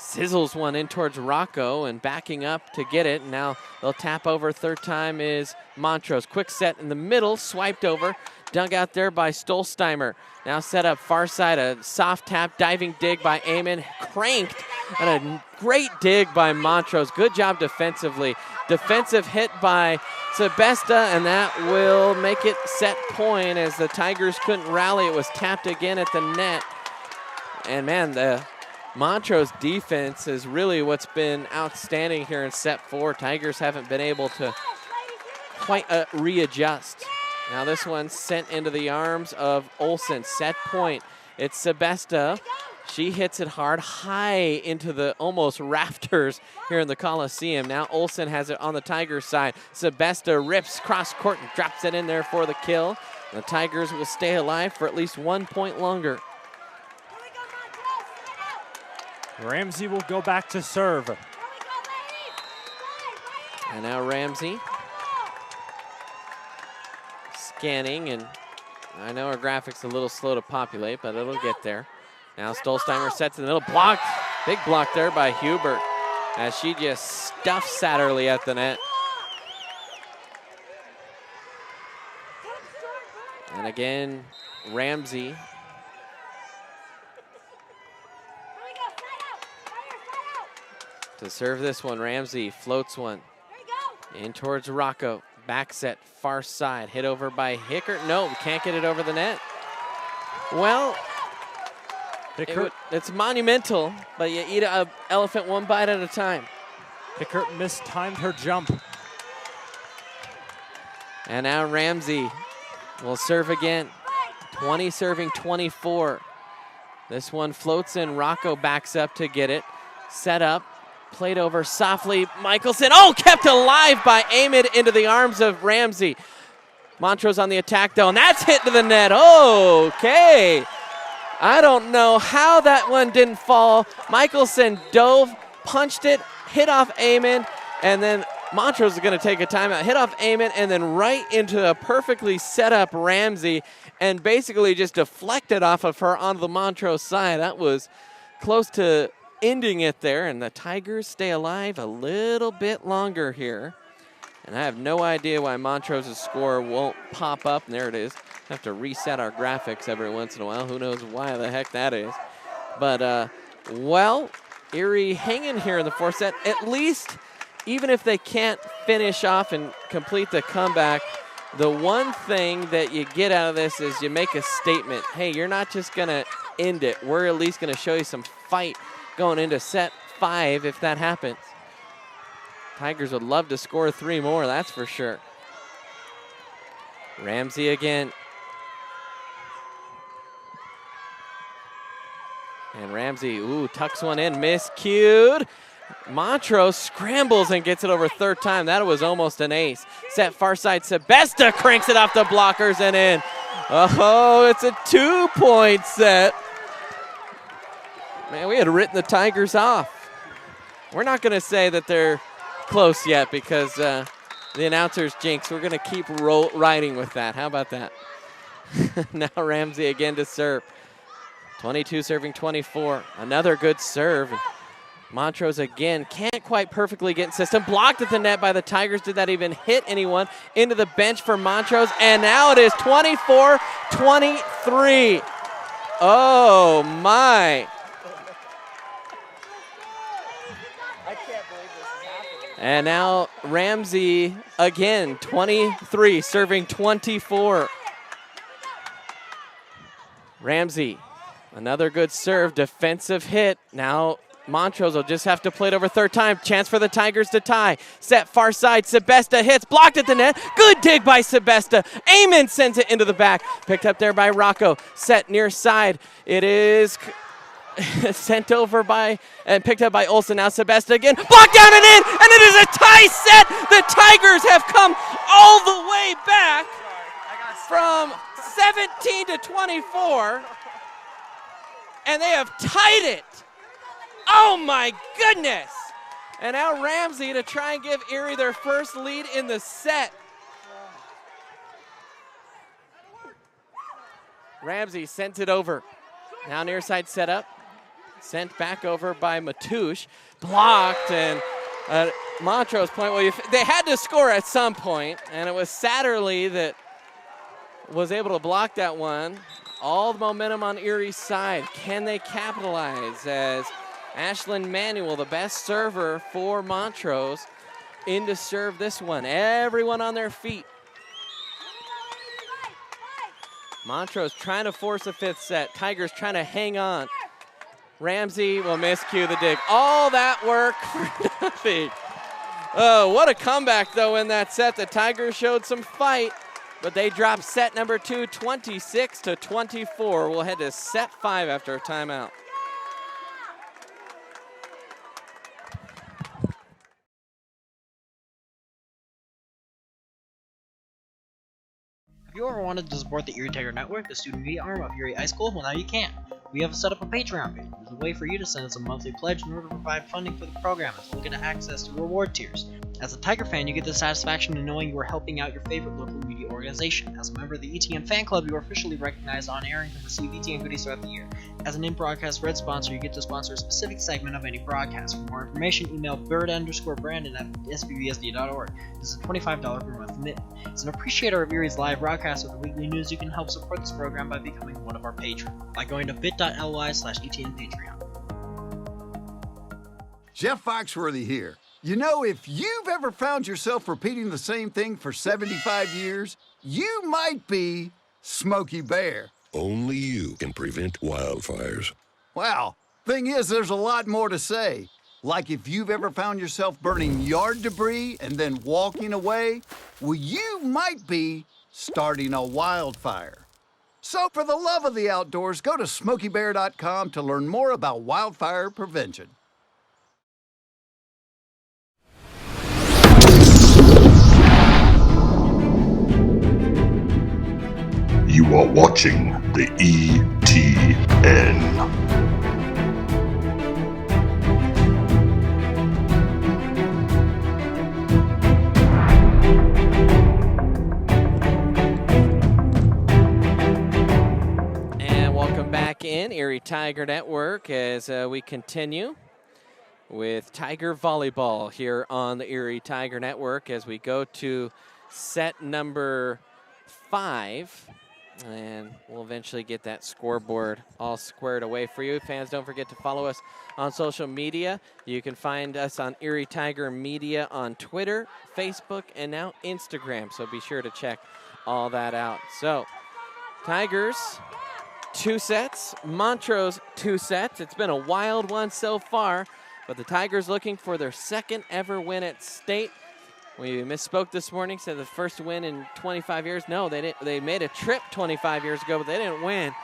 Speaker 2: sizzles one in towards Rocco and backing up to get it. Now they'll tap over. Third time is Montrose. Quick set in the middle, swiped over. Dug out there by Stolsteimer. Now set up far side, a soft tap, diving dig by Amon. Cranked, and a great dig by Montrose. Good job defensively. Defensive hit by Sebesta, and that will make it set point as the Tigers couldn't rally. It was tapped again at the net. And man, the Montrose defense is really what's been outstanding here in set 4. Tigers haven't been able to quite readjust. Now this one sent into the arms of Olsen. Set point. It's Sebesta. She hits it hard, high into the almost rafters here in the Coliseum. Now Olsen has it on the Tigers side. Sebesta rips cross court and drops it in there for the kill. The Tigers will stay alive for at least 1 point longer.
Speaker 1: Ramsey will go back to serve.
Speaker 2: And now Ramsey. Scanning, and I know our graphics a little slow to populate, but it'll get there. Now Stolsteimer sets in the middle, blocked. Big block there by Hubert as she just stuffs Satterley at the net. And again, Ramsey. To serve this one, Ramsey floats one in towards Rocco. Back set, far side, hit over by Hickert. No, we can't get it over the net. Well, it's monumental, but you eat an elephant one bite at a time.
Speaker 1: Hickert mistimed her jump.
Speaker 2: And now Ramsey will serve again. 20 serving 24. This one floats in. Rocco backs up to get it. Set up. Played over softly, Michelson. Oh, kept alive by Amid into the arms of Ramsey. Montrose on the attack though, and that's hit to the net. Okay. I don't know how that one didn't fall. Michelson dove, punched it, hit off Amid, and then Montrose is going to take a timeout. Hit off Amid, and then right into a perfectly set up Ramsey, and basically just deflected off of her onto the Montrose side. That was close to ending it there, and the Tigers stay alive a little bit longer here. And I have no idea why Montrose's score won't pop up. And there it is. Have to reset our graphics every once in a while. Who knows why the heck that is. But, well, Erie hanging here in the fourth set. At least, even if they can't finish off and complete the comeback, the one thing that you get out of this is you make a statement. Hey, you're not just going to end it. We're at least going to show you some fight going into set 5 if that happens. Tigers would love to score 3 more, that's for sure. Ramsey again. And Ramsey, tucks one in, miscued. Montrose scrambles and gets it over third time. That was almost an ace. Set far side, Sebesta cranks it off the blockers and in. Oh, it's a 2-point set. Man, we had written the Tigers off. We're not going to say that they're close yet because the announcer's jinx. We're going to keep riding with that. How about that? Now Ramsey again to serve. 22 serving 24. Another good serve. Montrose again can't quite perfectly get in system. Blocked at the net by the Tigers. Did that even hit anyone? Into the bench for Montrose. And now it is 24-23. Oh, my. And now Ramsey again, 23, serving 24. Ramsey, another good serve, defensive hit. Now Montrose will just have to play it over third time. Chance for the Tigers to tie. Set far side, Sebesta hits, blocked at the net. Good dig by Sebesta. Amon sends it into the back. Picked up there by Rocco. Set near side. It is sent over by and picked up by Olsen. Now Sebesta again, blocked down and in, and it is a tie set. The Tigers have come all the way back from 17 to 24, and they have tied it. Oh my goodness! And now Ramsey to try and give Erie their first lead in the set. Ramsey sent it over. Now near side set up. Sent back over by Matouche. Blocked, and Montrose point. Well, they had to score at some point, and it was Satterley that was able to block that one. All the momentum on Erie's side. Can they capitalize as Ashlyn Manuel, the best server for Montrose, in to serve this one? Everyone on their feet. Montrose trying to force a fifth set. Tigers trying to hang on. Ramsey will miscue the dig. All that work for nothing. Oh, what a comeback, though, in that set. The Tigers showed some fight, but they dropped set number 2, 26-24. We'll head to set 5 after a timeout.
Speaker 13: Have you ever wanted to support the Erie Tiger Network, the student media arm of Erie High School? Well, now you can. We have set up a Patreon page. It's a way for you to send us a monthly pledge in order to provide funding for the program, as well as get access to reward tiers. As a Tiger fan, you get the satisfaction in knowing you are helping out your favorite local media organization. As a member of the ETN fan club, you are officially recognized on air and can receive ETN goodies throughout the year. As an in-broadcast red sponsor, you get to sponsor a specific segment of any broadcast. For more information, email bird_brandon at sbbsd.org. This is a $25 per month commitment. As an appreciator of Erie's live broadcast with the weekly news, you can help support this program by becoming one of our patrons by going to bit.ly/ETNPatreon.
Speaker 14: Jeff Foxworthy here. You know, if you've ever found yourself repeating the same thing for 75 years, you might be Smokey Bear.
Speaker 15: Only you can prevent wildfires.
Speaker 14: Well, thing is, there's a lot more to say. Like if you've ever found yourself burning yard debris and then walking away, well, you might be starting a wildfire. So for the love of the outdoors, go to SmokeyBear.com to learn more about wildfire prevention.
Speaker 15: You are watching the ETN.
Speaker 2: And welcome back in Erie Tiger Network as we continue with Tiger Volleyball here on the Erie Tiger Network as we go to set number 5. And we'll eventually get that scoreboard all squared away for you. Fans, don't forget to follow us on social media. You can find us on Erie Tiger Media on Twitter, Facebook, and now Instagram. So be sure to check all that out. So, Tigers, 2 sets. Montrose, 2 sets. It's been a wild one so far, but the Tigers looking for their second ever win at state. We misspoke this morning, said the first win in 25 years. No, they didn't. They made a trip 25 years ago, but they didn't win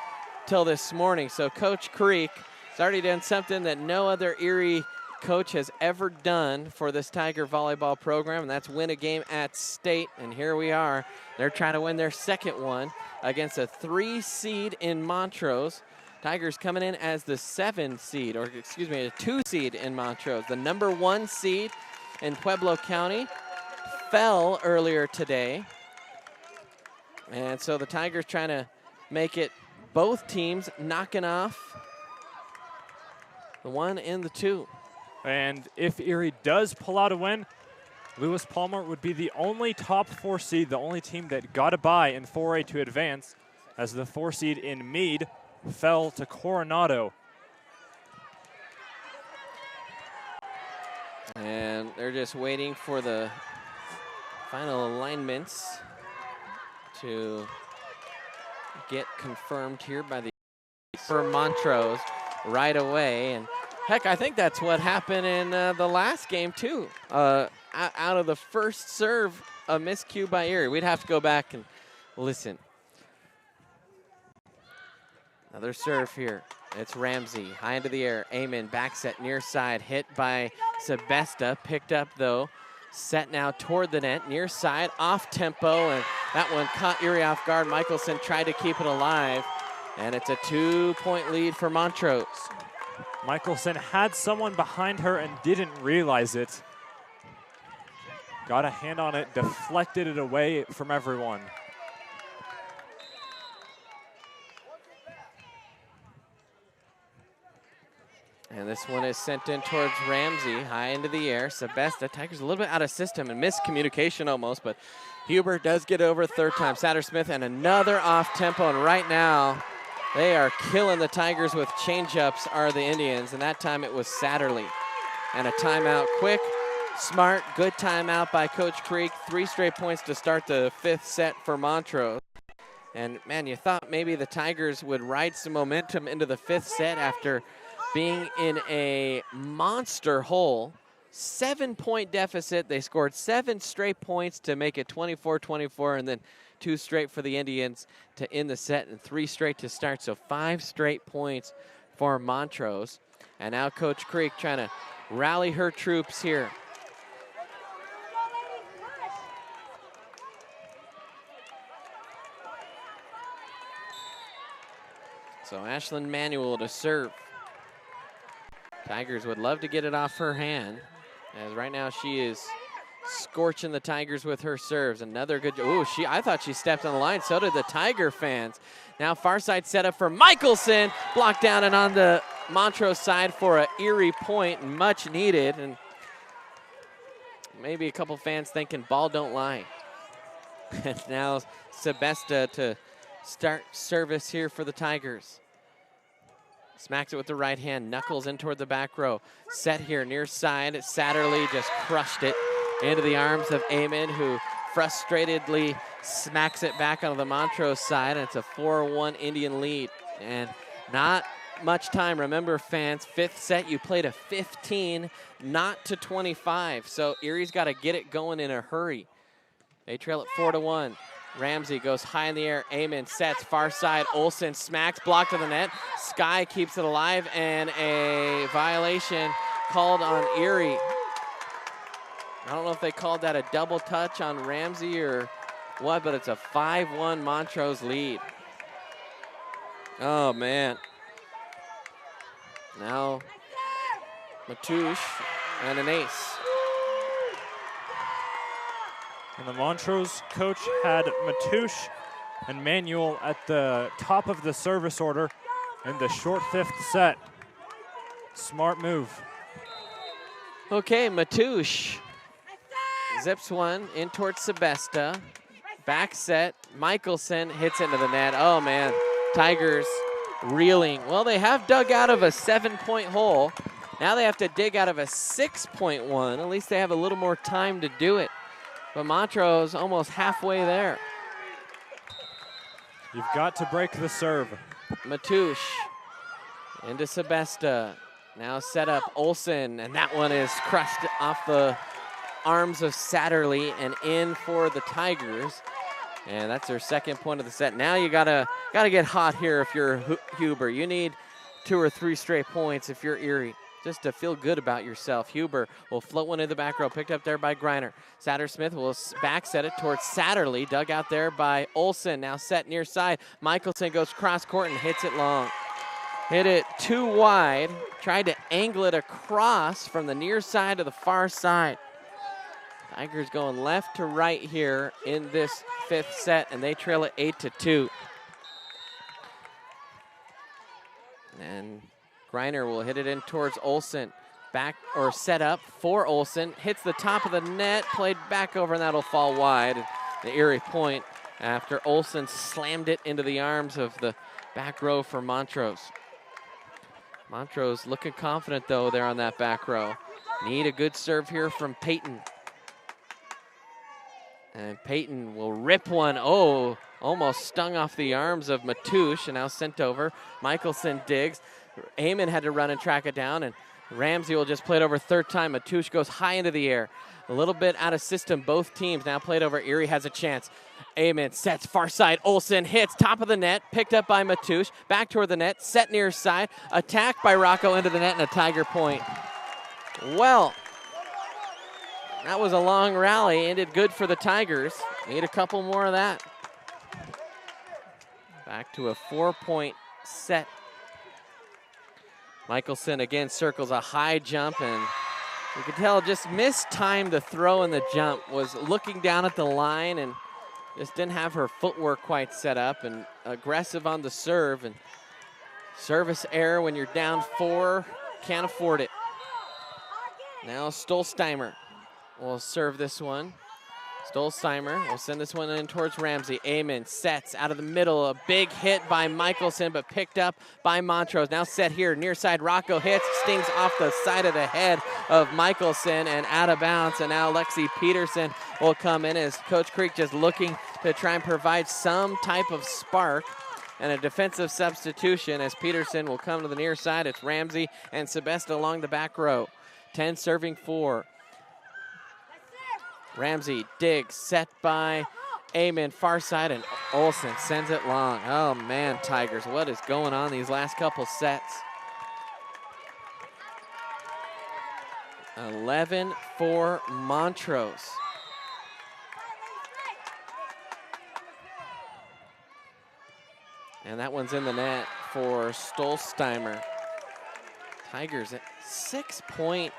Speaker 2: till this morning. So Coach Creek has already done something that no other Erie coach has ever done for this Tiger volleyball program, and that's win a game at state. And here we are. They're trying to win their second one against a 3 seed in Montrose. Tigers coming in as the 7 seed, or excuse me, a 2 seed in Montrose. The number 1 seed in Pueblo County fell earlier today. And so the Tigers trying to make it both teams knocking off the 1 and the 2.
Speaker 1: And if Erie does pull out a win, Lewis Palmer would be the only top 4 seed, the only team that got a bye in 4A to advance, as the 4 seed in Meade fell to Coronado.
Speaker 2: And they're just waiting for the final alignments to get confirmed here by the for Montrose right away. And heck, I think that's what happened in the last game too. Out of the first serve, a miscue by Erie. We'd have to go back and listen. Another serve here. It's Ramsey, high into the air. Amen, back set near side, hit by Sebesta, picked up though. Set now toward the net, near side, off tempo, and that one caught Erie off guard. Michelson tried to keep it alive, and it's a 2-point lead for Montrose.
Speaker 1: Michelson had someone behind her and didn't realize it. Got a hand on it, deflected it away from everyone.
Speaker 2: And this one is sent in towards Ramsey, high into the air. Sebesta, Tigers a little bit out of system and miscommunication almost, but Huber does get over third time. Sattersmith and another off tempo, and right now they are killing the Tigers with changeups are the Indians, and that time it was Satterley. And a timeout, quick, smart, good timeout by Coach Creek. 3 straight points to start the 5th set for Montrose. And man, you thought maybe the Tigers would ride some momentum into the 5th set after being in a monster hole. 7-point deficit. They scored 7 straight points to make it 24-24, and then 2 straight for the Indians to end the set and 3 straight to start. So 5 straight points for Montrose. And now Coach Creek trying to rally her troops here. So Ashlyn Manuel to serve. Tigers would love to get it off her hand, as right now she is scorching the Tigers with her serves. Another good, I thought she stepped on the line, so did the Tiger fans. Now far side setup for Michelson, blocked down and on the Montrose side for a Erie point, much needed. And maybe a couple fans thinking ball don't lie. And now Sebesta to start service here for the Tigers. Smacks it with the right hand, knuckles in toward the back row. Set here near side, Satterley just crushed it into the arms of Amon, who frustratedly smacks it back onto the Montrose side, and it's a 4-1 Indian lead. And not much time. Remember, fans, 5th set, you played a 15, not to 25. So Erie's got to get it going in a hurry. They trail it 4-1. Ramsey goes high in the air. Amon sets far side. Olsen smacks, blocked to the net. Sky keeps it alive, and a violation called on Erie. I don't know if they called that a double touch on Ramsey or what, but it's a 5-1 Montrose lead. Oh, man. Now Matouche and an ace.
Speaker 1: And the Montrose coach had Matouche and Manuel at the top of the service order in the short 5th set. Smart move.
Speaker 2: Okay, Matouche zips one in towards Sebesta. Back set, Michelson hits into the net. Oh man, Tigers reeling. Well, they have dug out of a 7-point hole. Now they have to dig out of a 6-point one. At least they have a little more time to do it. But Montrose almost halfway there.
Speaker 1: You've got to break the serve.
Speaker 2: Matouche into Sebesta. Now set up Olsen, and that one is crushed off the arms of Satterley and in for the Tigers. And that's their 2nd point of the set. Now you gotta get hot here if you're Huber. You need 2 or 3 straight points if you're Erie, just to feel good about yourself. Huber will float one in the back row, picked up there by Greiner. Sattersmith will back set it towards Satterley, dug out there by Olsen. Now set near side. Michelson goes cross court and hits it long. Hit it too wide, tried to angle it across from the near side to the far side. Tigers going left to right here in this 5th set, and they trail it 8-2. And Greiner will hit it in towards Olsen. Back or set up for Olsen. Hits the top of the net, played back over, and that'll fall wide. The Erie point after Olsen slammed it into the arms of the back row for Montrose. Montrose looking confident though there on that back row. Need a good serve here from Peyton. And Peyton will rip one. Oh, almost stung off the arms of Matouche and now sent over. Michelson digs. Amon had to run and track it down, and Ramsey will just play it over 3rd time. Matouche goes high into the air. A little bit out of system, both teams. Now played over. Erie has a chance. Amon sets far side. Olsen hits top of the net, picked up by Matouche. Back toward the net, set near side. Attacked by Rocco into the net, and a Tiger point. Well, that was a long rally. Ended good for the Tigers. Need a couple more of that. Back to a 4-point set. Michelson again circles a high jump, and you can tell just mistimed the throw and the jump. Was looking down at the line and just didn't have her footwork quite set up, and aggressive on the serve. And service error when you're down 4 Can't afford it. Now Stolzheimer will serve this one. Stolzheimer will send this one in towards Ramsey. Amen sets out of the middle. A big hit by Michelson, but picked up by Montrose. Now set here, near side. Rocco hits, stings off the side of the head of Michelson and out of bounds. And now Lexi Peterson will come in as Coach Creek just looking to try and provide some type of spark and a defensive substitution as Peterson will come to the near side. It's Ramsey and Sebesta along the back row. 10 serving 4. Ramsey digs, set by Amen, far side, and Olsen sends it long. Oh man, Tigers, what is going on these last couple sets? 11 for Montrose. And that one's in the net for Stolzheimer. Tigers at 6-point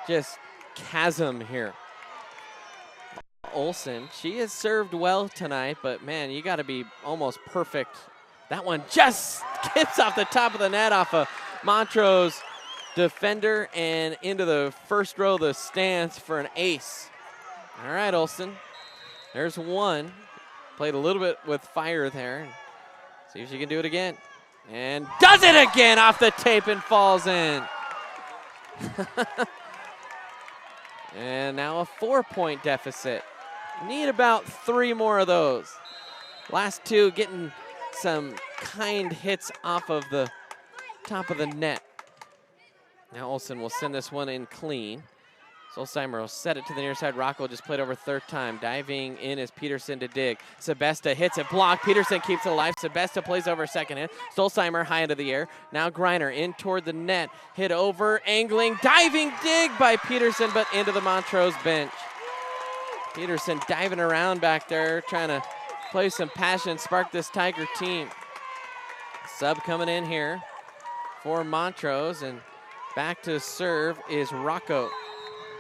Speaker 2: just chasm here. Olsen, she has served well tonight, but man, you got to be almost perfect. That one just skips off the top of the net off a Montrose defender and into the first row of the stands for an ace. All right, Olsen, there's one. Played a little bit with fire there. See if she can do it again. And does it again off the tape and falls in. And now a 4-point deficit. Need about 3 more of those. Last 2 getting some kind hits off of the top of the net. Now Olsen will send this one in clean. Stolzheimer will set it to the near side. Rocco just played over 3rd time. Diving in is Peterson to dig. Sebesta hits it, blocked. Peterson keeps it alive. Sebesta plays over 2nd hit. Stolzheimer high into the air. Now Griner in toward the net. Hit over, angling, diving dig by Peterson, but into the Montrose bench. Peterson diving around back there, trying to play some passion, spark this Tiger team. Sub coming in here for Montrose, and back to serve is Rocco.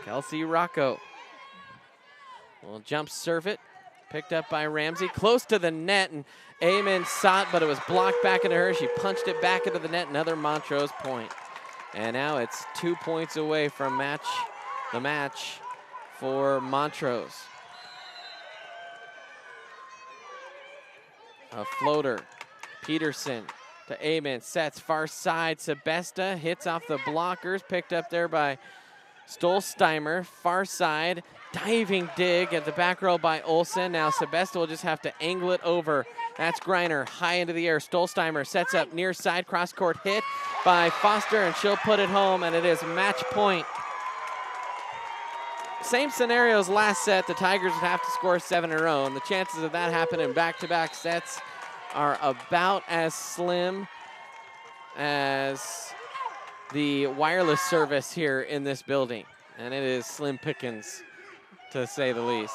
Speaker 2: Kelsey Rocco will jump serve it. Picked up by Ramsey, close to the net, and Amen saw it, but it was blocked back into her. She punched it back into the net, another Montrose point. And now it's 2 points away from the match for Montrose. A floater, Peterson to Amen, sets far side. Sebesta hits off the blockers, picked up there by Stolzheimer, far side, diving dig at the back row by Olsen. Now Sebesta will just have to angle it over. That's Griner, high into the air. Stolzheimer sets up near side, cross court hit by Foster, and she'll put it home, and it is match point. Same scenario as last set. The Tigers would have to score 7 in a row, and the chances of that happening in back-to-back sets are about as slim as the wireless service here in this building, and it is slim pickings, to say the least.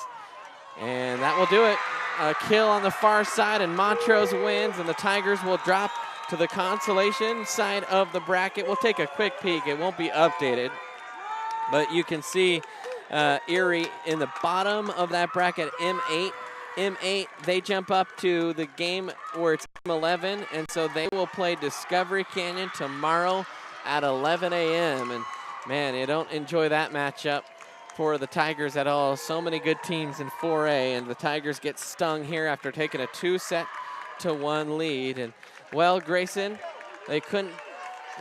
Speaker 2: And that will do it. A kill on the far side, and Montrose wins, and the Tigers will drop to the consolation side of the bracket. We'll take a quick peek. It won't be updated, but you can see Erie in the bottom of that bracket, M8. M8, they jump up to the game where it's M11, and so they will play Discovery Canyon tomorrow at 11 a.m. And man, you don't enjoy that matchup for the Tigers at all. So many good teams in 4A, and the Tigers get stung here after taking a 2-1 lead. And well, Grayson, they couldn't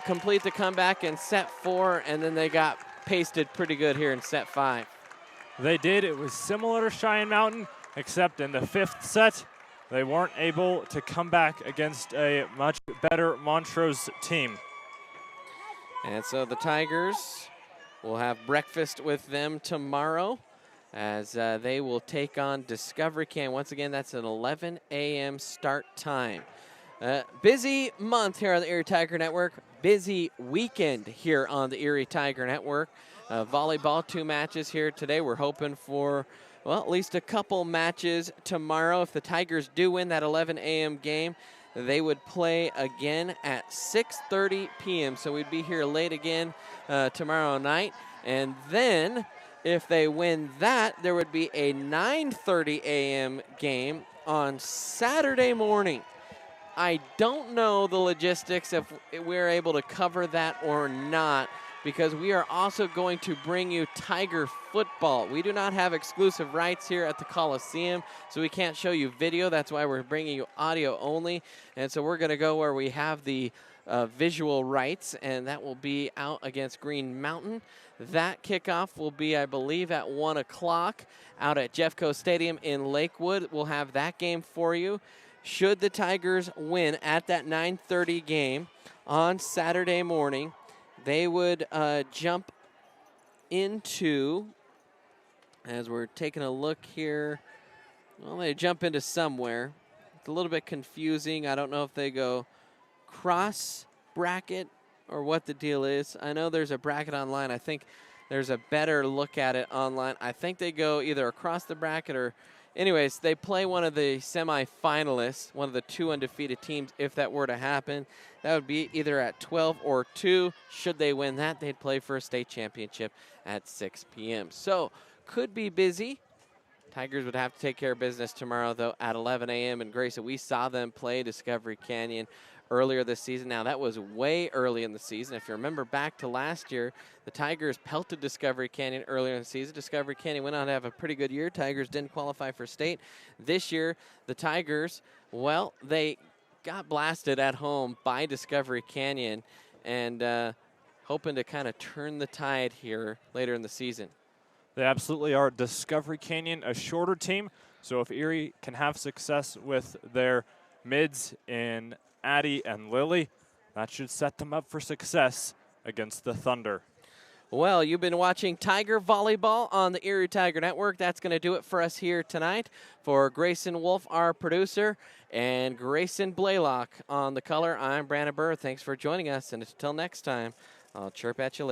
Speaker 2: complete the comeback in set 4, and then they got pasted pretty good here in set 5.
Speaker 1: They did. It was similar to Cheyenne Mountain, except in the 5th set, they weren't able to come back against a much better Montrose team.
Speaker 2: And so the Tigers will have breakfast with them tomorrow as they will take on Discovery Canyon. Once again, that's an 11 a.m. start time. Busy month here on the Erie Tiger Network. Busy weekend here on the Erie Tiger Network. Volleyball, 2 matches here today. We're hoping for, well, at least a couple matches tomorrow. If the Tigers do win that 11 a.m. game, they would play again at 6:30 p.m. So we'd be here late again tomorrow night. And then if they win that, there would be a 9:30 a.m. game on Saturday morning. I don't know the logistics if we're able to cover that or not, because we are also going to bring you Tiger football. We do not have exclusive rights here at the Coliseum, so we can't show you video. That's why we're bringing you audio only. And so we're going to go where we have the visual rights, and that will be out against Green Mountain. That kickoff will be, I believe, at 1 o'clock out at Jeffco Stadium in Lakewood. We'll have that game for you. Should the Tigers win at that 9:30 game on Saturday morning, they would jump into, as we're taking a look here, well, they jump into somewhere. It's a little bit confusing. I don't know if they go cross bracket or what the deal is. I know there's a bracket online. I think there's a better look at it online. I think they go either across the bracket or, anyways, they play one of the semifinalists, one of the 2 undefeated teams, if that were to happen. That would be either at 12 or 2. Should they win that, they'd play for a state championship at 6 p.m. So, could be busy. Tigers would have to take care of business tomorrow, though, at 11 a.m. And Grayson, we saw them play Discovery Canyon earlier this season. Now, that was way early in the season. If you remember back to last year, the Tigers pelted Discovery Canyon earlier in the season. Discovery Canyon went on to have a pretty good year. Tigers didn't qualify for state. This year, the Tigers, well, they got blasted at home by Discovery Canyon, and hoping to kind of turn the tide here later in the season.
Speaker 1: They absolutely are. Discovery Canyon, a shorter team, so if Erie can have success with their mids in Addie and Lily, that should set them up for success against the Thunder.
Speaker 2: Well, you've been watching Tiger Volleyball on the Erie Tiger Network. That's going to do it for us here tonight. For Grayson Wolf, our producer, and Grayson Blaylock on the color, I'm Brandon Burr. Thanks for joining us, and until next time, I'll chirp at you later.